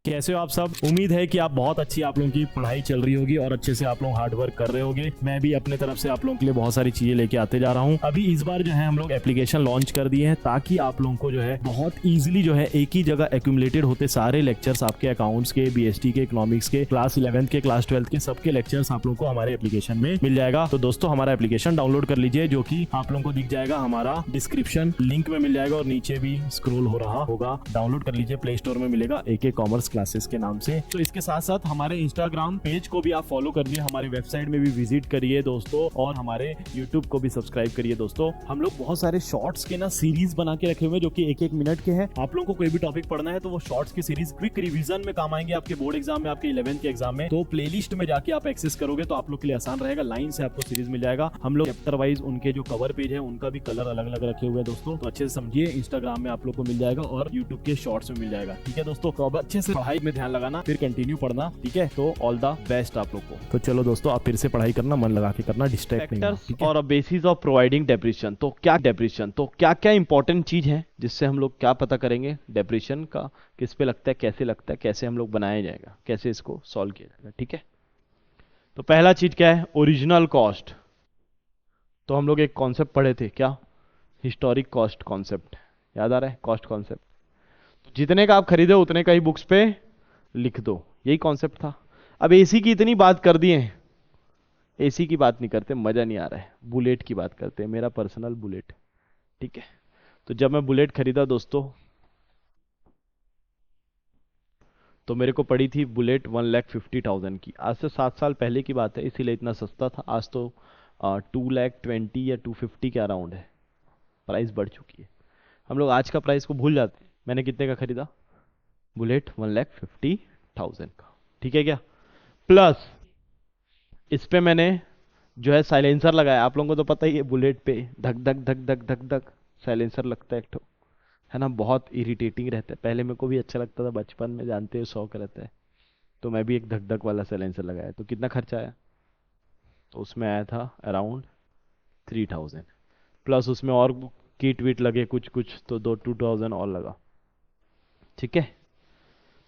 S2: कैसे हो आप सब? उम्मीद है कि आप बहुत अच्छी आप लोगों की पढ़ाई चल रही होगी और अच्छे से आप लोग हार्ड वर्क कर रहे होंगे। मैं भी अपने तरफ से आप लोगों के लिए बहुत सारी चीजें लेके आते जा रहा हूँ। अभी इस बार जो है हम लोग एप्लीकेशन लॉन्च कर दिए हैं, ताकि आप लोगों को जो है बहुत इजीली जो है एक ही जगह एक्यूमुलेटेड होते सारे लेक्चर्स आपके अकाउंट्स के, बीएसटी के, इकोनॉमिक्स के, क्लास 11th के, क्लास 12th के, सबके लेक्चर्स आप लोगों को हमारे एप्लीकेशन में मिल जाएगा। तो दोस्तों हमारा एप्लीकेशन डाउनलोड कर लीजिए, जो कि आप लोगों को दिख जाएगा हमारा डिस्क्रिप्शन लिंक में मिल जाएगा और नीचे भी स्क्रॉल हो रहा होगा। डाउनलोड कर लीजिए, प्ले स्टोर में मिलेगा AK कॉमर्स क्लासेस के नाम से। तो इसके साथ साथ हमारे इंस्टाग्राम पेज को भी आप फॉलो करिए, हमारी वेबसाइट में भी विजिट करिए दोस्तों, और हमारे यूट्यूब को भी सब्सक्राइब करिए दोस्तों। हम लोग बहुत सारे शॉर्ट्स के ना सीरीज बना के रखे हुए हैं, जो कि 1-1 मिनट के हैं। आप लोगों को कोई भी टॉपिक पढ़ना है तो वो शॉर्ट्स की सीरीज क्विक रिवीजन में काम आएंगे, आपके बोर्ड एग्जाम में, आपके 11th के एग्जाम में। तो प्लेलिस्ट में जाके आप एक्सेस करोगे तो आप लोग के लिए आसान रहेगा, लाइन से आपको सीरीज मिल जाएगा। हम लोग चैप्टर वाइज उनके जो कवर पेज है उनका भी कलर अलग अलग रखे हुए हैं दोस्तों, तो अच्छे से समझिए। इंस्टाग्राम में आप लोग को मिल जाएगा और यूट्यूब के शॉर्ट्स में मिल जाएगा। ठीक है दोस्तों, तो अब अच्छे से पढ़ाई में ध्यान लगाना, फिर कंटिन्यू पढ़ना। ठीक है, तो ऑल द बेस्ट आप लोग को। तो चलो दोस्तों, आप फिर से पढ़ाई करना, मन लगा के करना, डिस्ट्रैक्ट नहीं होना, ठीक है?
S1: और बेसिस ऑफ प्रोवाइडिंग डेप्रिसिएशन, तो क्या क्या इंपॉर्टेंट चीज है जिससे हम लोग क्या पता करेंगे डेप्रिसिएशन का, किस पे लगता है, कैसे लगता है, कैसे हम लोग बनाया जाएगा, कैसे इसको सॉल्व किया जाएगा। ठीक है, तो पहला चीज क्या है, ओरिजिनल कॉस्ट। तो हम लोग एक कॉन्सेप्ट पढ़े थे, क्या? हिस्टोरिक कॉस्ट कॉन्सेप्ट, याद आ रहा है? कॉस्ट कॉन्सेप्ट, तो जितने का आप खरीदे उतने का ही बुक्स पे लिख दो, यही कॉन्सेप्ट था। अब एसी की इतनी बात कर दिए, एसी की बात नहीं करते, मजा नहीं आ रहा है, बुलेट की बात करते हैं, मेरा पर्सनल बुलेट। ठीक है, तो जब मैं बुलेट खरीदा दोस्तों, तो मेरे को पड़ी थी बुलेट 1,50,000 की। आज से 7 साल पहले की बात है, इसीलिए इतना सस्ता था। आज तो 2,20,000 या 250 के अराउंड है, प्राइस बढ़ चुकी है। हम लोग आज का प्राइस को भूल जाते हैं। मैंने कितने का खरीदा? बुलेट 1,50,000 का। ठीक है क्या? प्लस इस पे मैंने जो है साइलेंसर लगाया। आप लोगों को तो पता ही है, बुलेट पे धक धक धक धक धक धक साइलेंसर लगता है एक ठो, है ना? बहुत इरिटेटिंग रहता है। पहले मेरे को भी अच्छा लगता था, बचपन में जानते हो शौक रहता है, तो मैं भी एक धक धक वाला साइलेंसर लगाया। तो कितना खर्चा आया? तो उसमें आया था अराउंड 3,000, प्लस उसमें और किट विट लगे कुछ कुछ, तो 2,000 और लगा। ठीक है,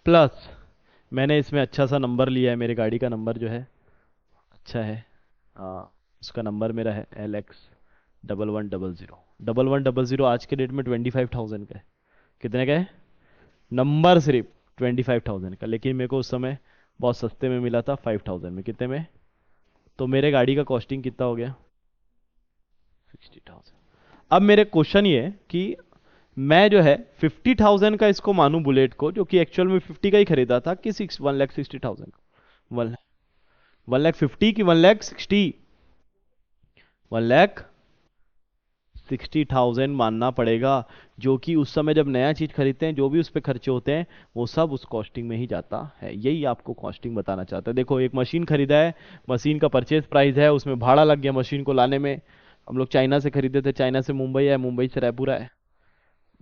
S1: प्लस मैंने इसमें अच्छा सा नंबर लिया है, मेरे गाड़ी का नंबर जो है अच्छा है। उसका नंबर मेरा है LX 1100। 1100 आज के डेट में 25,000 का है। कितने का है? नंबर सिर्फ 25,000 का, लेकिन मेरे को उस समय बहुत सस्ते में मिला था, 5,000 में। कितने में? तो मेरे गाड़ी का कॉस्टिंग कितना हो गया? 60,000। अब मेरे क्वेश्चन ये है कि मैं जो है 50,000 का इसको मानूं बुलेट को, जो कि एक्चुअल में 50 का ही खरीदा था, कि 1,60,000 का? 1,50,000 की 1,60,000? 1,60,000 मानना पड़ेगा, जो कि उस समय जब नया चीज खरीदते हैं जो भी उस पर खर्चे होते हैं वो सब उस कॉस्टिंग में ही जाता है। यही आपको कॉस्टिंग बताना चाहता है। देखो, एक मशीन खरीदा है, मशीन का परचेज प्राइस है, उसमें भाड़ा लग गया मशीन को लाने में। हम लोग चाइना से खरीदे थे, चाइना से मुंबई है, मुंबई से रायपुर है,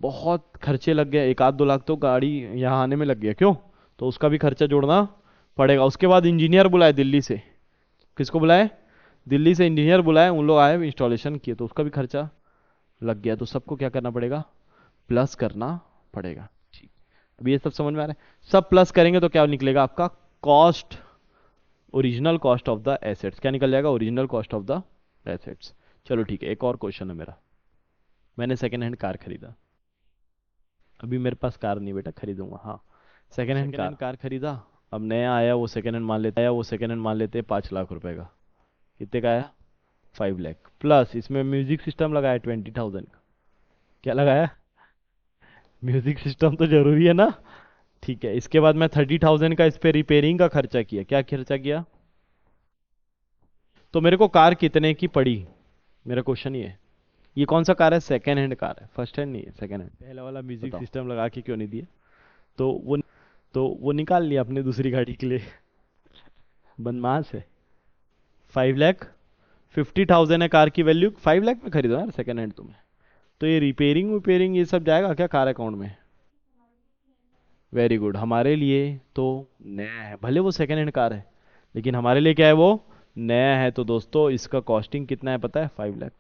S1: बहुत खर्चे लग गए, 1 आध 2 लाख तो गाड़ी यहाँ आने में लग गया। क्यों? तो उसका भी खर्चा जोड़ना पड़ेगा। उसके बाद इंजीनियर बुलाए दिल्ली से। किसको बुलाए? दिल्ली से इंजीनियर बुलाए, उन लोग आए, इंस्टॉलेशन किए, तो उसका भी खर्चा लग गया। तो सबको क्या करना पड़ेगा? प्लस करना पड़ेगा। ठीक, अभी ये सब समझ में आ रहा है? सब प्लस करेंगे तो क्या निकलेगा आपका? Cost, original cost of the assets. क्या निकल जाएगा? Original cost of the assets. चलो ठीक है, एक और क्वेश्चन है मेरा। मैंने सेकेंड हैंड कार खरीदा। अभी मेरे पास कार नहीं बेटा, खरीदूंगा। हाँ, सेकेंड हैंड कार खरीदा। अब नया आया वो सेकेंड हैंड मान लेते 5 लाख रुपए का। कितने का आया? 5 लाख। प्लस इसमें म्यूजिक सिस्टम लगाया 20,000 का। क्या लगाया? म्यूजिक सिस्टम तो जरूरी है ना। ठीक है, इसके बाद मैं 30,000 का इस पे रिपेयरिंग का खर्चा किया। क्या खर्चा किया? तो मेरे को कार कितने की पड़ी? मेरा क्वेश्चन ये है। ये कौन सा कार है? सेकेंड हैंड कार है, फर्स्ट हैंड नहीं है, सेकेंड हैंड। पहला वाला म्यूजिक सिस्टम लगा के क्यों नहीं दिया? तो वो निकाल लिया अपने दूसरी गाड़ी के लिए। बदमाश है। 5,50,000 है कार की वैल्यू, 5 लाख में खरीदो यार सेकेंड हैंड तुम्हें। तो ये रिपेयरिंग विपेयरिंग ये सब जाएगा क्या कार अकाउंट में? Very good. हमारे लिए तो नया है, भले वो सेकेंड हैंड कार है, लेकिन हमारे लिए क्या है? वो नया है। तो दोस्तों इसका कॉस्टिंग कितना है पता है? 5 लाख।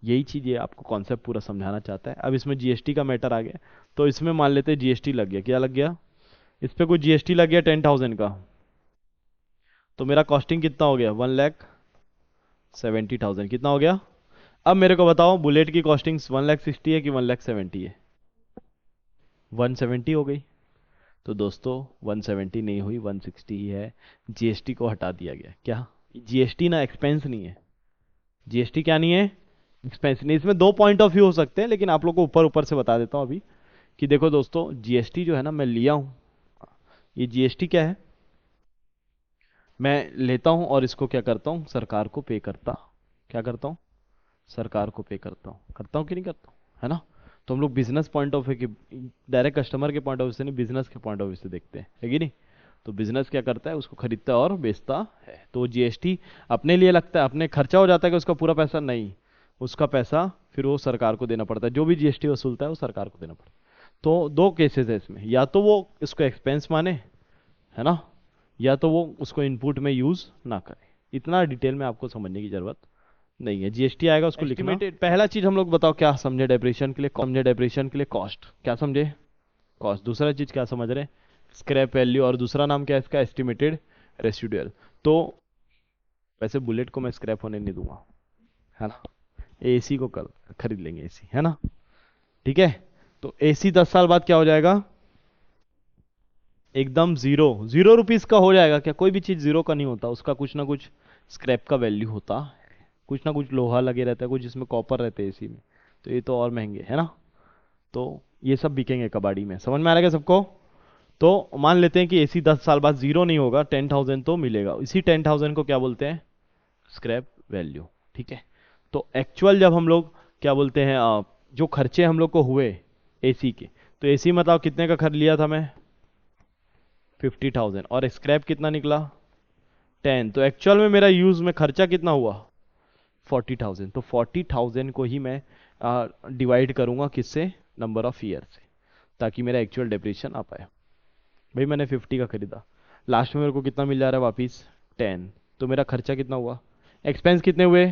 S1: यही चीज ये आपको कॉन्सेप्ट पूरा समझाना चाहता है। अब इसमें जीएसटी का मैटर आ गया, तो इसमें मान लेते हैं जीएसटी लग गया। क्या लग गया? इस पे कोई जीएसटी लग गया 10,000 का, तो मेरा कॉस्टिंग कितना हो गया? 1,70,000। कितना हो गया? अब मेरे को बताओ, बुलेट की कॉस्टिंग 1,60,000 है कि 1,70,000 है? 170 हो गई। तो दोस्तों 170 नहीं हुई, 160 ही है। जीएसटी को हटा दिया गया। क्या? जीएसटी ना एक्सपेंस नहीं है। जीएसटी क्या नहीं है? एक्सपेंस नहीं। इसमें दो पॉइंट ऑफ व्यू हो सकते हैं, लेकिन आप लोग को ऊपर ऊपर से बता देता हूं अभी कि देखो दोस्तों, जीएसटी जो है ना मैं लिया हूं, ये जीएसटी क्या है? मैं लेता हूं और इसको क्या करता हूं? सरकार को पे करता। क्या करता हूं? सरकार को पे करता हूं कि नहीं करता हूं? है ना? तो हम लोग बिजनेस पॉइंट ऑफ व्यू की, डायरेक्ट कस्टमर के पॉइंट ऑफ व्यू से नहीं, बिजनेस के पॉइंट ऑफ व्यू से देखते हैं, है कि नहीं? तो बिजनेस क्या करता है? उसको खरीदता है और बेचता है। तो जीएसटी अपने लिए लगता है, अपने खर्चा हो जाता है कि उसका पूरा पैसा नहीं, उसका पैसा फिर वो सरकार को देना पड़ता है। जो भी जीएसटी वसूलता है वो सरकार को देना पड़ता है। तो दो केसेस है इसमें, या तो वो इसको एक्सपेंस माने, है ना, या तो वो उसको इनपुट में यूज ना करे। इतना डिटेल में आपको समझने की जरूरत नहीं है। जीएसटी आएगा उसको लिखना। पहला चीज हम लोग बताओ क्या समझे डेप्रिसिएशन के लिए? डेप्रिसिएशन के लिए कॉस्ट क्या समझे? कॉस्ट। दूसरा चीज क्या समझ रहे? Scrap value. और दूसरा नाम क्या है इसका? Estimated residual. तो वैसे बुलेट को मैं स्क्रैप होने नहीं दूंगा, है ना। एसी को कल खरीद लेंगे, एसी, है ना। ठीक है, तो एसी 10 साल बाद क्या हो जाएगा? एकदम जीरो, 0 रुपीज का हो जाएगा। क्या कोई भी चीज जीरो का नहीं होता, उसका कुछ ना कुछ स्क्रैप का वैल्यू होता है। कुछ ना कुछ लोहा लगे रहता है, कुछ जिसमें कॉपर रहते हैं एसी में, तो ये तो और महंगे, है ना। तो ये सब बिकेंगे कबाड़ी में। समझ में आ रहा है क्या सबको? तो मान लेते हैं कि एसी 10 साल बाद जीरो नहीं होगा, 10,000 तो मिलेगा। इसी 10,000 को क्या बोलते हैं? Scrap value. ठीक है, तो एक्चुअल जब हम लोग क्या बोलते हैं, जो खर्चे हम लोग को हुए एसी के, तो एसी बताओ कितने का खरीद लिया था मैं? 50,000। और स्क्रैप कितना निकला? 10। तो एक्चुअल में मेरा यूज में खर्चा कितना हुआ? 40,000। तो 40,000 को ही मैं डिवाइड करूंगा किससे? नंबर ऑफ ईयर से, ताकि मेरा एक्चुअल डेप्रिसिएशन आ पाए। भाई मैंने 50 का खरीदा, लास्ट में मेरे को कितना मिल जा रहा है वापिस? 10। तो मेरा खर्चा कितना हुआ? एक्सपेंस कितने हुए?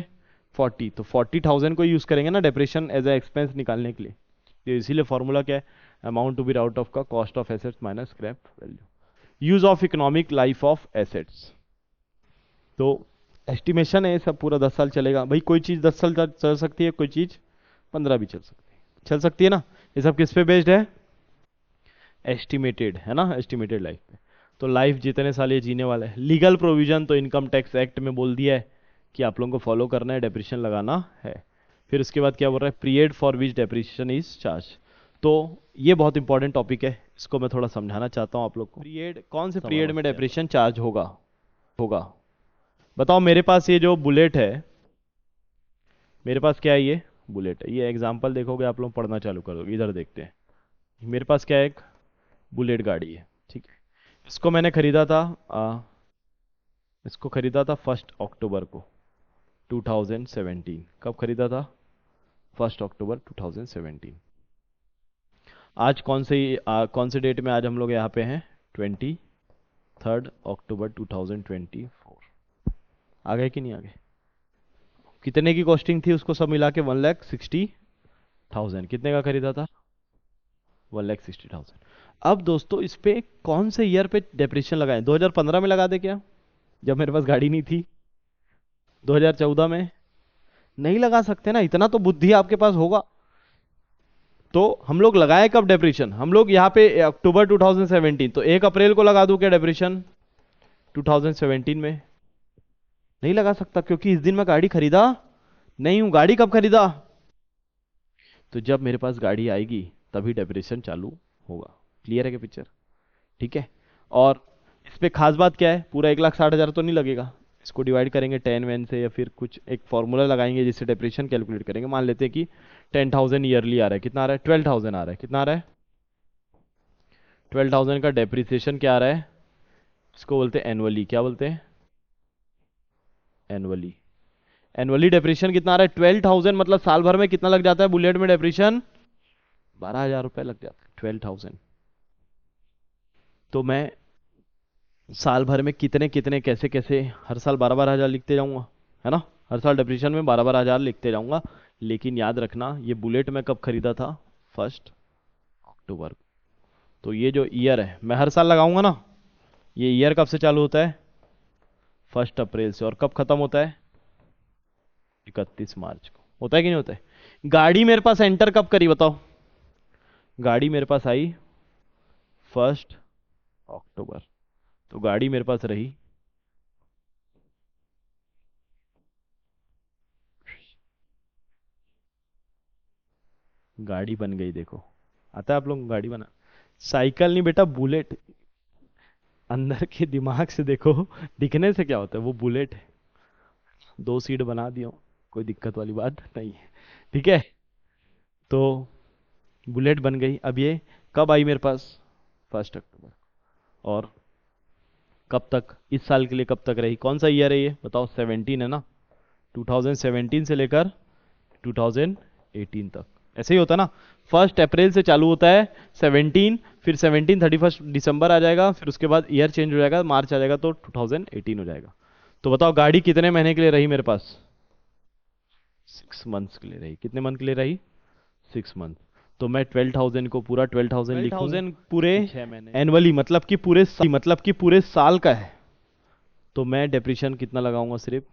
S1: 40। तो 40,000 को यूज करेंगे ना डेप्रिसिएशन एज ए एक्सपेंस निकालने के लिए। तो इसीलिए फॉर्मूला क्या है? Amount to be out of का cost of assets minus scrap value. Use of economic life of assets. तो एस्टिमेशन है, सब पूरा 10 साल चलेगा। भाई कोई चीज 10 साल चल सकती है, कोई चीज 15 भी चल सकती है ना। ये सब किस पे बेस्ड है? एस्टिमेटेड है ना, एस्टिमेटेड लाइफ पे। तो लाइफ जितने साल ये जीने वाला है, लीगल प्रोविजन तो इनकम टैक्स एक्ट में बोल दिया है कि आप लोगों को फॉलो करना है, डेप्रिसिएशन लगाना है। फिर उसके बाद क्या बोल रहा है, period for which depreciation is charge. तो ये बहुत इंपॉर्टेंट टॉपिक है, इसको मैं थोड़ा समझाना चाहता हूँ आप लोग को। पीरियड, कौन से पीरियड में डेप्रिसिएशन चार्ज होगा होगा बताओ। मेरे पास ये जो बुलेट है, मेरे पास क्या है, ये बुलेट है। ये एग्जांपल देखोगे आप लोग पढ़ना चालू कर दोगे। इधर देखते हैं, मेरे पास क्या है, एक बुलेट गाड़ी है, ठीक है। इसको मैंने खरीदा था इसको खरीदा था 1 अक्टूबर को 2017। कब खरीदा था? 1 अक्टूबर 2017। आज कौन से डेट में आज हम लोग यहाँ पे हैं? 23 अक्टूबर 2024। आ गए कि नहीं आ गए? कितने की कॉस्टिंग थी उसको सब मिला के? 1,60,000। कितने का खरीदा था? 1,60,000। अब दोस्तों इस पे कौन से ईयर पे डेप्रिसिएशन लगाएं? 2015 में लगा दे क्या, जब मेरे पास गाड़ी नहीं थी? 2014 में? नहीं लगा सकते ना, इतना तो बुद्धि आपके पास होगा। तो हम लोग लगाए कब डेप्रिसिएशन? हम लोग यहाँ पे अक्टूबर 2017, तो 1 अप्रैल को लगा दूं क्या डेप्रिसिएशन 2017 में? नहीं लगा सकता, क्योंकि इस दिन मैं गाड़ी खरीदा नहीं हूं। गाड़ी कब खरीदा? तो जब मेरे पास गाड़ी आएगी तभी डेप्रिसिएशन चालू होगा। क्लियर है क्या पिक्चर? ठीक है। और इस पे खास बात क्या है, पूरा 1,60,000 तो नहीं लगेगा। इसको डिवाइड करेंगे 10 वैन से, या फिर कुछ एक फॉर्मूला लगाएंगे जिससे डेप्रिसिएशन कैलकुलेट करेंगे। मान लेते हैं कि 10,000 ईयरली आ रहा है। कितना आ रहा है? 12,000 आ रहा है। कितना आ रहा है? 12,000 का डेप्रिसिएशन क्या आ रहा है? इसको बोलते हैं एनुअली। क्या बोलते हैं? एनुअली। एनुअली डेप्रिसिएशन कितना आ रहा है? 12,000। मतलब साल भर में कितना लग जाता है बुलेट में डेप्रिसिएशन? 12,000 रुपये लग जाता है। 12,000। तो मैं साल भर में कितने कितने कैसे कैसे हर साल 12,000 लिखते जाऊंगा, है ना। हर साल डेप्रिसिएशन में 12,000 लिखते जाऊंगा। लेकिन याद रखना, ये बुलेट मैं कब खरीदा था? 1 अक्टूबर। तो ये जो ईयर है मैं हर साल लगाऊंगा ना, ये ईयर कब से चालू होता है? 1 अप्रैल से। और कब खत्म होता है? 31 मार्च को। होता है कि नहीं होता है? गाड़ी मेरे पास एंटर कब करी बताओ? गाड़ी मेरे पास आई 1 अक्टूबर। तो गाड़ी मेरे पास रही, गाड़ी बन गई। देखो, आता है आप लोग गाड़ी बना? साइकिल नहीं बेटा, बुलेट। अंदर के दिमाग से देखो, दिखने से क्या होता है, वो बुलेट है। 2 सीट बना दिया हूं, कोई दिक्कत वाली बात नहीं है। ठीक है। तो बुलेट बन गई। अब ये कब आई मेरे पास? 1 अक्टूबर। और कब तक, इस साल के लिए कब तक रही? कौन सा ईयर है ये बताओ? 17 है ना। 2017 से लेकर 2018 तक। ऐसे ही होता ना, 1 अप्रैल से चालू होता है 17, फिर 17 31 दिसंबर आ जाएगा, फिर उसके बाद ईयर चेंज हो जाएगा, मार्च आ जाएगा, तो 2018 हो जाएगा। तो बताओ गाड़ी कितने महीने के लिए रही मेरे पास? 6 मंथ्स के लिए रही। कितने मंथ के लिए रही? 6 मंथ। तो मैं 12,000 को पूरा 12,000 लिखूं। 12,000 पूरे 6 महीने एनुअली, मतलब कि पूरे साल का है। तो मैं डेप्रिसिएशन कितना लगाऊंगा? सिर्फ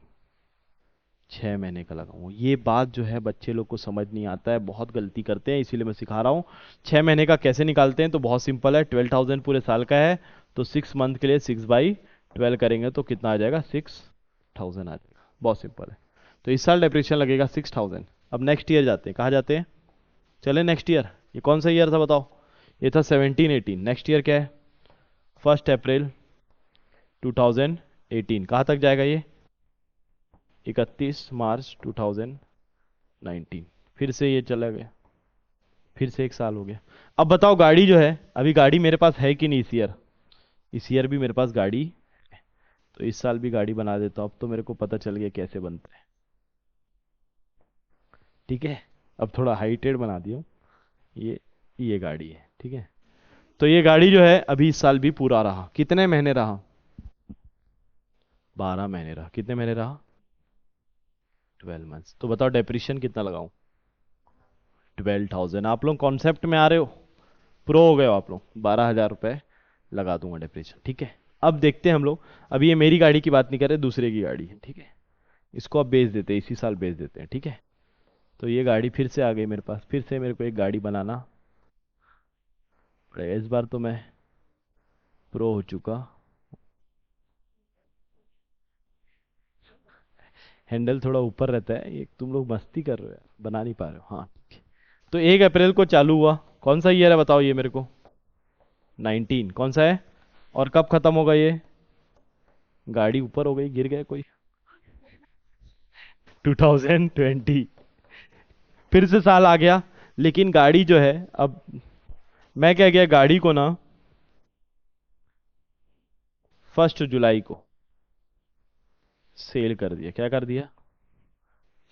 S1: 6 महीने का लगाऊंगा। ये बात जो है बच्चे लोग को समझ नहीं आता है, बहुत गलती करते हैं, इसीलिए मैं सिखा रहा हूँ। 6 महीने का कैसे निकालते हैं? तो बहुत सिंपल है। 12,000 पूरे साल का है, तो 6 मंथ के लिए 6/12 करेंगे तो कितना आ जाएगा? 6,000 आ जाएगा। बहुत सिंपल है। तो इस साल डेप्रिसिएशन लगेगा 6,000। अब नेक्स्ट ईयर जाते हैं। कहाँ जाते हैं? चले नेक्स्ट ईयर। ये कौन सा ईयर था बताओ? ये था 17-18। नेक्स्ट ईयर क्या है? 1 अप्रैल 2018। कहाँ तक जाएगा ये? 31 मार्च 2019। फिर से ये चला गया, फिर से 1 साल हो गया। अब बताओ गाड़ी जो है, अभी गाड़ी मेरे पास है कि नहीं इस ईयर? इस ईयर भी मेरे पास गाड़ी है। तो इस साल भी गाड़ी बना देता हूं। अब तो मेरे को पता चल गया कैसे बनता है। ठीक है। अब थोड़ा हाइटेड बना दिया हूं। ये गाड़ी है, ठीक है। तो ये गाड़ी जो है अभी इस साल भी पूरा रहा। कितने महीने रहा? 12 महीने रहा। कितने महीने रहा? 12 मंथ्स। तो बताओ डेप्रिसिएशन कितना लगाऊं? 12,000। आप लोग कॉन्सेप्ट में आ रहे हो, प्रो हो गए हो आप लोग। 12,000 रुपये लगा दूंगा डेप्रिसिएशन। ठीक है। अब देखते हैं हम लोग, अभी ये मेरी गाड़ी की बात नहीं कर रहे, दूसरे की गाड़ी है। ठीक है। इसको अब बेच देते हैं, इसी साल बेच देते हैं। ठीक है। तो ये गाड़ी फिर से आ गई मेरे पास। फिर से मेरे को एक गाड़ी बनाना पड़ेगा। इस बार तो मैं प्रो हो चुका। हैंडल थोड़ा ऊपर रहता है, ये तुम लोग मस्ती कर रहे हो यार, बना नहीं पा रहे हो। हाँ ठीक है। तो 1 अप्रैल को चालू हुआ, कौन सा ईयर है बताओ ये मेरे को। 19 कौन सा है? और कब खत्म होगा ये? गाड़ी ऊपर हो गई, गिर गया कोई। 2020 फिर से साल आ गया। लेकिन गाड़ी जो है अब, मैं क्या किया गाड़ी को ना 1 जुलाई को सेल कर दिया। क्या कर दिया?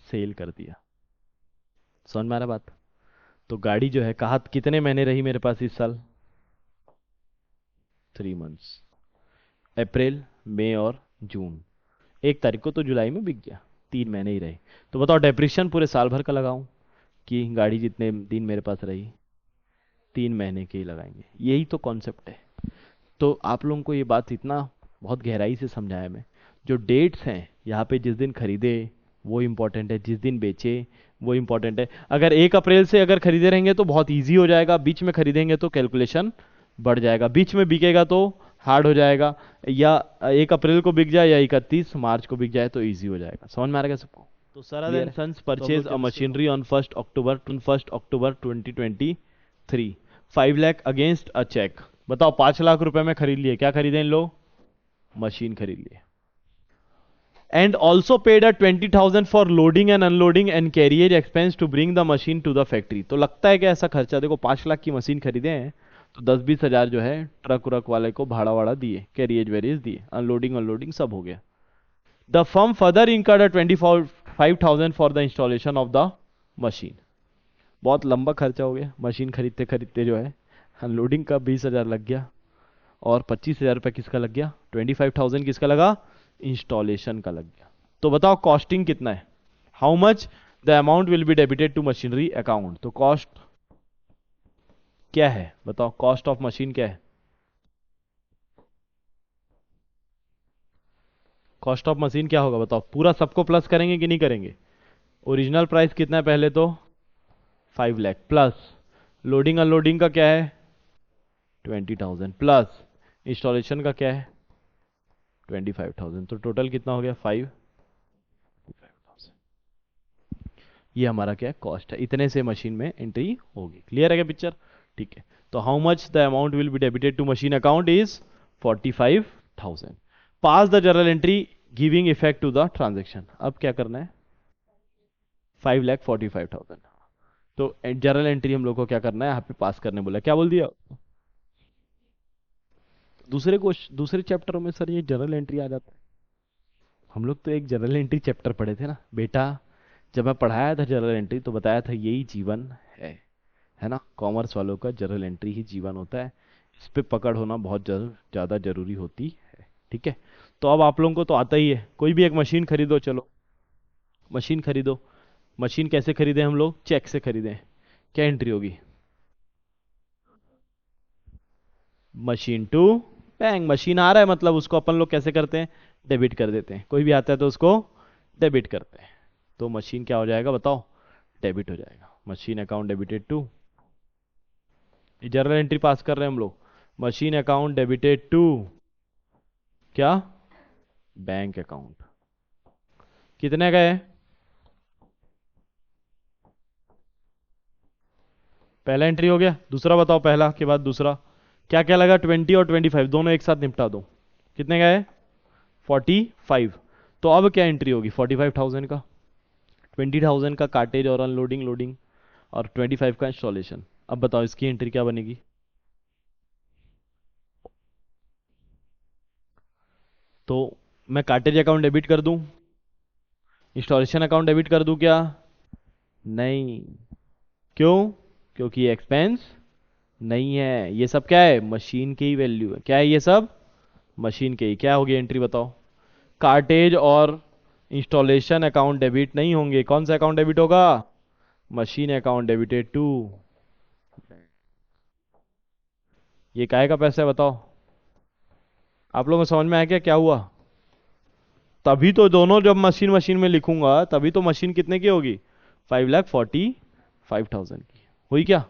S1: सेल कर दिया। समझ में आ रहा बात? तो गाड़ी जो है कहा कितने महीने रही मेरे पास इस साल? 3 मंथ्स। अप्रैल, मई और जून। 1 तारीख को तो जुलाई में बिक गया। 3 महीने ही रहे। तो बताओ डेप्रिसिएशन पूरे साल भर का लगाऊं कि गाड़ी जितने दिन मेरे पास रही 3 महीने के ही लगाएंगे। यही तो कॉन्सेप्ट है। तो आप लोगों को ये बात इतना बहुत गहराई से समझाया मैं। जो डेट्स हैं यहाँ पे, जिस दिन खरीदे वो इम्पोर्टेंट है, जिस दिन बेचे वो इम्पोर्टेंट है। अगर 1 अप्रैल से अगर खरीदे रहेंगे तो बहुत इजी हो जाएगा, बीच में खरीदेंगे तो कैलकुलेशन बढ़ जाएगा, बीच में बिकेगा तो हार्ड हो जाएगा। या 1 अप्रैल को बिक जाए या 31 मार्च को बिक जाए तो इजी हो जाएगा। समझ में आ रहा है सबको? तो सराद
S2: Clear
S1: एंड
S2: है?
S1: सन्स
S2: तो हम
S1: परचेज
S2: लोग
S1: अ
S2: चलो
S1: machinery on 1 October 2023, 5 lakh against a cheque. बताओ 5 लाख रुपए में खरीद लिए। क्या खरीदे इन लोग? मशीन खरीद लिए। And also paid a 20,000 for loading and unloading and carrier expense to bring the machine to the factory. तो लगता है कि ऐसा खर्चा, देखो 5 लाख की मशीन खरीदे हैं तो 10-20 हजार जो है ट्रक व्रक वाले को भाड़ा वाड़ा दिए, कैरियर वेरियज दिए, अनलोडिंग अनलोडिंग सब हो गया। The firm further incurred a 25,000 for the installation of the machine. बहुत लंबा खर्चा हो गया मशीन खरीदते खरीदते जो है। अनलोडिंग का 20 हजार लग गया और 25 हजार रुपये किसका लग गया? 25,000 किसका लगा? इंस्टॉलेशन का लग गया। तो बताओ कॉस्टिंग कितना है? How much the amount will be debited to machinery account. तो कॉस्ट क्या है बताओ? कॉस्ट ऑफ मशीन क्या है? कॉस्ट ऑफ मशीन क्या होगा बताओ? पूरा सबको प्लस करेंगे कि नहीं करेंगे? ओरिजिनल प्राइस कितना है पहले तो? 5 लाख प्लस लोडिंग अनलोडिंग का क्या है? 20,000 प्लस इंस्टॉलेशन का क्या है? 25,000। तो टोटल कितना हो गया? 5,500। ये हमारा क्या है? कॉस्ट है। इतने से मशीन में एंट्री होगी। क्लियर है क्या पिक्चर? ठीक है। तो how much the amount will be debited to machine account is 45,000। Pass the journal entry giving effect to the transaction. अब क्या करना है? 5,45,000। तो जर्नल एंट्री हम लोग को क्या करना है? यहाँ पे पास करने बोला। क्या बोल दिया? दूसरे चैप्टरों में सर ये जर्नल एंट्री आ जाता है। हम लोग तो एक जर्नल एंट्री चैप्टर पढ़े थे ना बेटा। जब मैं पढ़ाया था जर्नल एंट्री तो बताया था यही जीवन है ना। कॉमर्स वालों का जर्नल एंट्री ही जीवन होता है। इस पे पकड़ होना बहुत ज़्यादा जरूरी होती है। ठीक है। तो अब आप लोगों को तो आता ही है। कोई भी एक मशीन खरीदो, चलो मशीन खरीदो। मशीन कैसे खरीदे हम लोग? चेक से खरीदे। क्या एंट्री होगी? Machine to bank. मशीन आ रहा है मतलब उसको अपन लोग कैसे करते हैं? डेबिट कर देते हैं। कोई भी आता है तो उसको डेबिट करते हैं। तो मशीन क्या हो जाएगा बताओ? डेबिट हो जाएगा। Machine account debited to, journal entry pass कर रहे हैं हम लोग। मशीन अकाउंट डेबिटेड टू क्या? Bank account. कितने का है? पहला एंट्री हो गया। दूसरा बताओ, पहला के बाद दूसरा क्या क्या लगा? 20 और 25 दोनों एक साथ निपटा दो। कितने का है? 45। तो अब क्या एंट्री होगी 45,000 का? 20,000 का कार्टेज और अनलोडिंग लोडिंग और 25 का इंस्टॉलेशन। अब बताओ इसकी एंट्री क्या बनेगी? तो मैं कार्टेज अकाउंट डेबिट कर दूं, इंस्टॉलेशन अकाउंट डेबिट कर दूं क्या? नहीं। क्यों? क्योंकि ये एक्सपेंस नहीं है। ये सब क्या है? मशीन की ही वैल्यू है। क्या है ये सब? मशीन के ही। क्या होगी एंट्री बताओ? कार्टेज और इंस्टॉलेशन अकाउंट डेबिट नहीं होंगे। कौन सा अकाउंट डेबिट होगा? Machine account debited to. ये काहे का पैसा है बताओ? आप लोगों को समझ में आया क्या क्या हुआ? तभी तो दोनों जब मशीन मशीन में लिखूंगा तभी तो मशीन कितने की होगी? 5,45,000 की हुई क्या?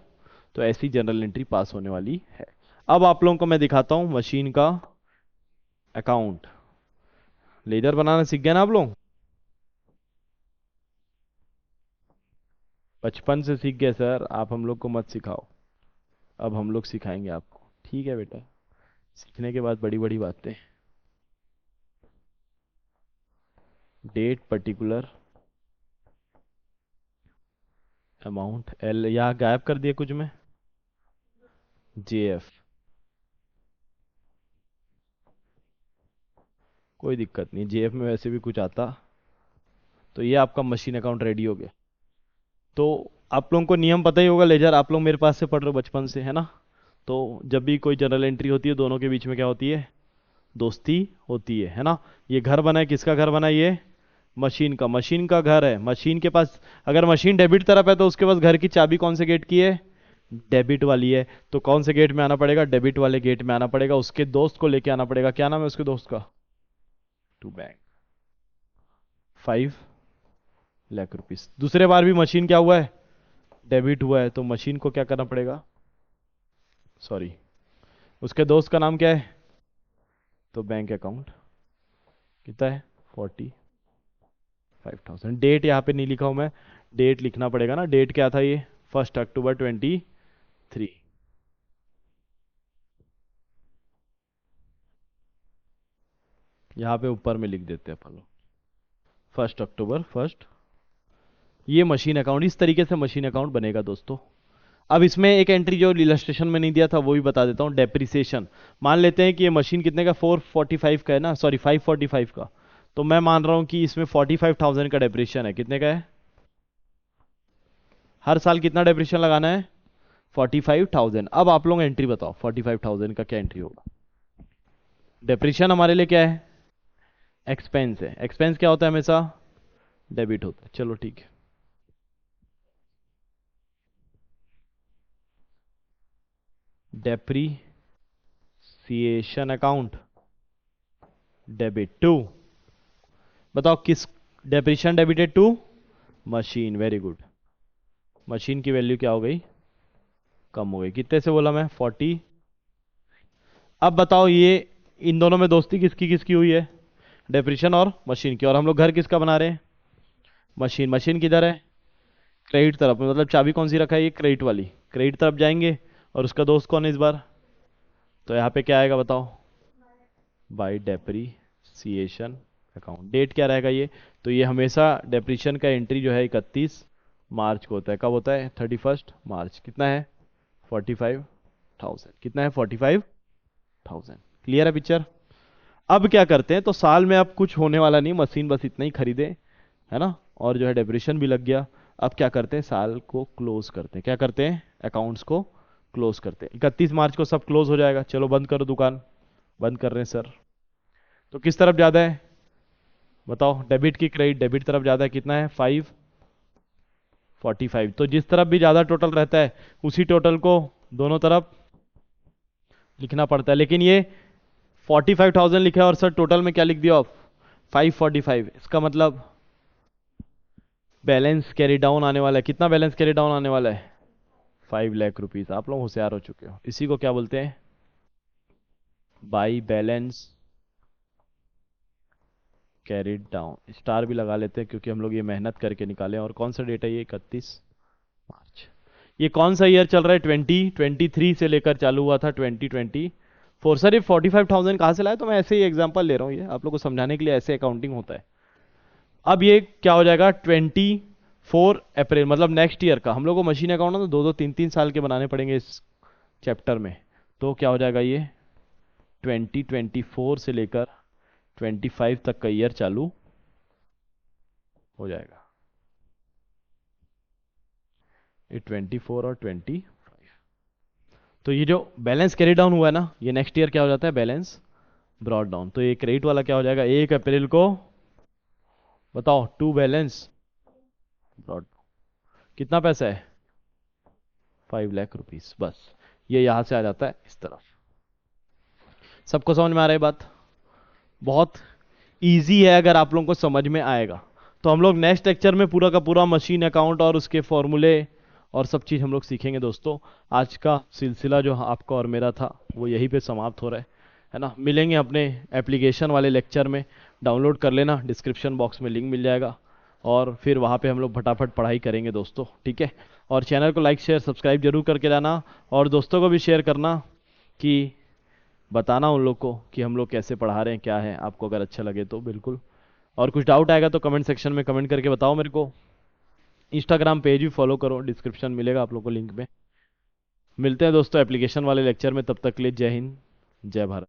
S1: तो ऐसी जनरल एंट्री पास होने वाली है। अब आप लोगों को मैं दिखाता हूं मशीन का अकाउंट। लेजर बनाना सीख गए ना आप लोग? बचपन से सीख गए सर, आप हम लोग को मत सिखाओ, अब हम लोग सिखाएंगे आपको। ठीक है बेटा, सीखने के बाद बड़ी बड़ी बातें। डेट पर्टिकुलर अमाउंट एल, यहाँ गायब कर दिए कुछ में, जेएफ, कोई दिक्कत नहीं, जेएफ में वैसे भी कुछ आता। तो ये आपका मशीन अकाउंट रेडी हो गया। तो आप लोगों को नियम पता ही होगा, लेजर आप लोग मेरे पास से पढ़ रहे हो बचपन से, है ना? तो जब भी कोई जनरल एंट्री होती है, दोनों के बीच में क्या होती है? दोस्ती होती है ना? ये घर बना है, किसका घर बना है ये? मशीन का घर है। मशीन के पास, अगर मशीन डेबिट तरफ है तो उसके पास घर की चाबी कौन से गेट की है? डेबिट वाली है। तो कौन से गेट में आना पड़ेगा? डेबिट वाले गेट में आना पड़ेगा। उसके दोस्त को लेके आना पड़ेगा। क्या नाम है उसके दोस्त का? To bank, 5 lakh rupees. दूसरे बार भी मशीन क्या हुआ है? डेबिट हुआ है। तो मशीन को क्या करना पड़ेगा? सॉरी, उसके दोस्त का नाम क्या है? तो बैंक अकाउंट कितना है? 45,000। डेट यहाँ पे नहीं लिखा हूं मैं, डेट लिखना पड़ेगा ना। डेट क्या था ये? 1 अक्टूबर 23। यहाँ पे ऊपर में लिख देते हैं अपन लोग 1 अक्टूबर 1। ये मशीन अकाउंट, इस तरीके से मशीन अकाउंट बनेगा दोस्तों। अब इसमें एक एंट्री जो इलस्ट्रेशन में नहीं दिया था वो भी बता देता हूँ, डेप्रिसिएशन। मान लेते हैं कि ये मशीन कितने का? 445 का है ना, सॉरी 545 का। तो मैं मान रहा हूँ कि इसमें 45,000 का डेप्रिसिएशन है। कितने का है? हर साल कितना डेप्रिसिएशन लगाना है? 45,000। अब आप लोग एंट्री बताओ, 45,000 का क्या एंट्री होगा? डेप्रिसिएशन हमारे लिए क्या है? एक्सपेंस है। एक्सपेंस क्या होता है? हमेशा डेबिट होता है। चलो ठीक है, डेप्रिसिएशन अकाउंट डेबिट टू, बताओ किस? Depreciation debited to machine. Very good. Machine की वैल्यू क्या हो गई? कम हो गई। कितने से बोला मैं? 40। अब बताओ ये इन दोनों में दोस्ती किसकी किसकी हुई है? डेप्रिसिएशन और मशीन की। और हम लोग घर किसका बना रहे हैं? मशीन। मशीन किधर है? क्रेडिट तरफ में, मतलब चाबी कौन सी रखा है? ये क्रेडिट वाली। क्रेडिट तरफ जाएंगे। और उसका दोस्त कौन है इस बार? तो यहाँ पे क्या आएगा बताओ? By depreciation account. डेट क्या रहेगा ये? तो ये हमेशा डेप्रिसिएशन का एंट्री जो है 31 मार्च को होता है। कब होता है? 31 मार्च। कितना है? 45,000। कितना है? 45,000। क्लियर है पिक्चर? अब क्या करते हैं, तो साल में अब कुछ होने वाला नहीं, मशीन बस इतना ही खरीदे, है ना? और जो है डेप्रिसिएशन भी लग गया। अब क्या करते हैं? साल को क्लोज करते हैं। क्या करते हैं? अकाउंट्स को क्लोज करते हैं। 31 मार्च को सब क्लोज हो जाएगा। चलो बंद करो दुकान। बंद कर रहे हैं सर। तो किस तरफ ज्यादा है बताओ? डेबिट की क्रेडिट? डेबिट तरफ ज्यादा है। कितना है? 545। तो जिस तरफ भी ज्यादा टोटल रहता है उसी टोटल को दोनों तरफ लिखना पड़ता है। लेकिन ये 45,000 लिखा है और सर टोटल में क्या लिख दिया आप? 545। इसका मतलब बैलेंस कैरी डाउन आने वाला है। कितना बैलेंस कैरी डाउन आने वाला है? 5 लाख रुपीस। आप लोग होशियार हो चुके हो। इसी को क्या बोलते हैं? By balance carried down. Star भी लगा लेते हैं क्योंकि हम लोग ये मेहनत करके निकाले। और कौन सा डेट है ये? 31 मार्च। ये कौन सा ईयर चल रहा है? 2023 से लेकर चालू हुआ था 2024। सर ये 45,000 कहाँ से लाए? तो मैं ऐसे ही एग्जांपल ले रहा हूँ, ये आप लोग को समझाने के लिए ऐसे अकाउंटिंग होता है। अब ये क्या हो जाएगा? 24 अप्रैल, मतलब नेक्स्ट ईयर का। हम लोग को मशीन अकाउंट ना तो 2-2 3-3 साल के बनाने पड़ेंगे इस चैप्टर में। तो क्या हो जाएगा ये? 2024 से लेकर 25 तक का ईयर चालू हो जाएगा। ये 24 और 25। तो ये जो बैलेंस कैरी डाउन हुआ है ना, ये नेक्स्ट ईयर क्या हो जाता है? Balance brought down. तो ये क्रेडिट वाला क्या हो जाएगा? 1 अप्रैल को बताओ टू बैलेंस ब्रॉड। कितना पैसा है? 5 लाख रुपीस। बस ये यहां से आ जाता है इस तरफ। सबको समझ में आ रहा है बात? बहुत इजी है अगर आप लोगों को समझ में आएगा। तो हम लोग नेक्स्ट लेक्चर में पूरा का पूरा मशीन अकाउंट और उसके फॉर्मूले और सब चीज़ हम लोग सीखेंगे दोस्तों। आज का सिलसिला जो आपका और मेरा था वो यहीं पे समाप्त हो रहा है ना। मिलेंगे अपने एप्लीकेशन वाले लेक्चर में, डाउनलोड कर लेना, डिस्क्रिप्शन बॉक्स में लिंक मिल जाएगा, और फिर वहाँ पे हम लोग फटाफट पढ़ाई करेंगे दोस्तों, ठीक है। और चैनल को लाइक शेयर सब्सक्राइब जरूर करके जाना, और दोस्तों को भी शेयर करना, कि बताना उन लोग को कि हम लोग कैसे पढ़ा रहे हैं, क्या है, आपको अगर अच्छा लगे तो बिल्कुल। और कुछ डाउट आएगा तो कमेंट सेक्शन में कमेंट करके बताओ मेरे को। इंस्टाग्राम पेज भी फॉलो करो, डिस्क्रिप्शन मिलेगा आप लोग को लिंक में। मिलते हैं दोस्तों एप्लीकेशन वाले लेक्चर में, तब तक के लिए जय हिंद जय भारत।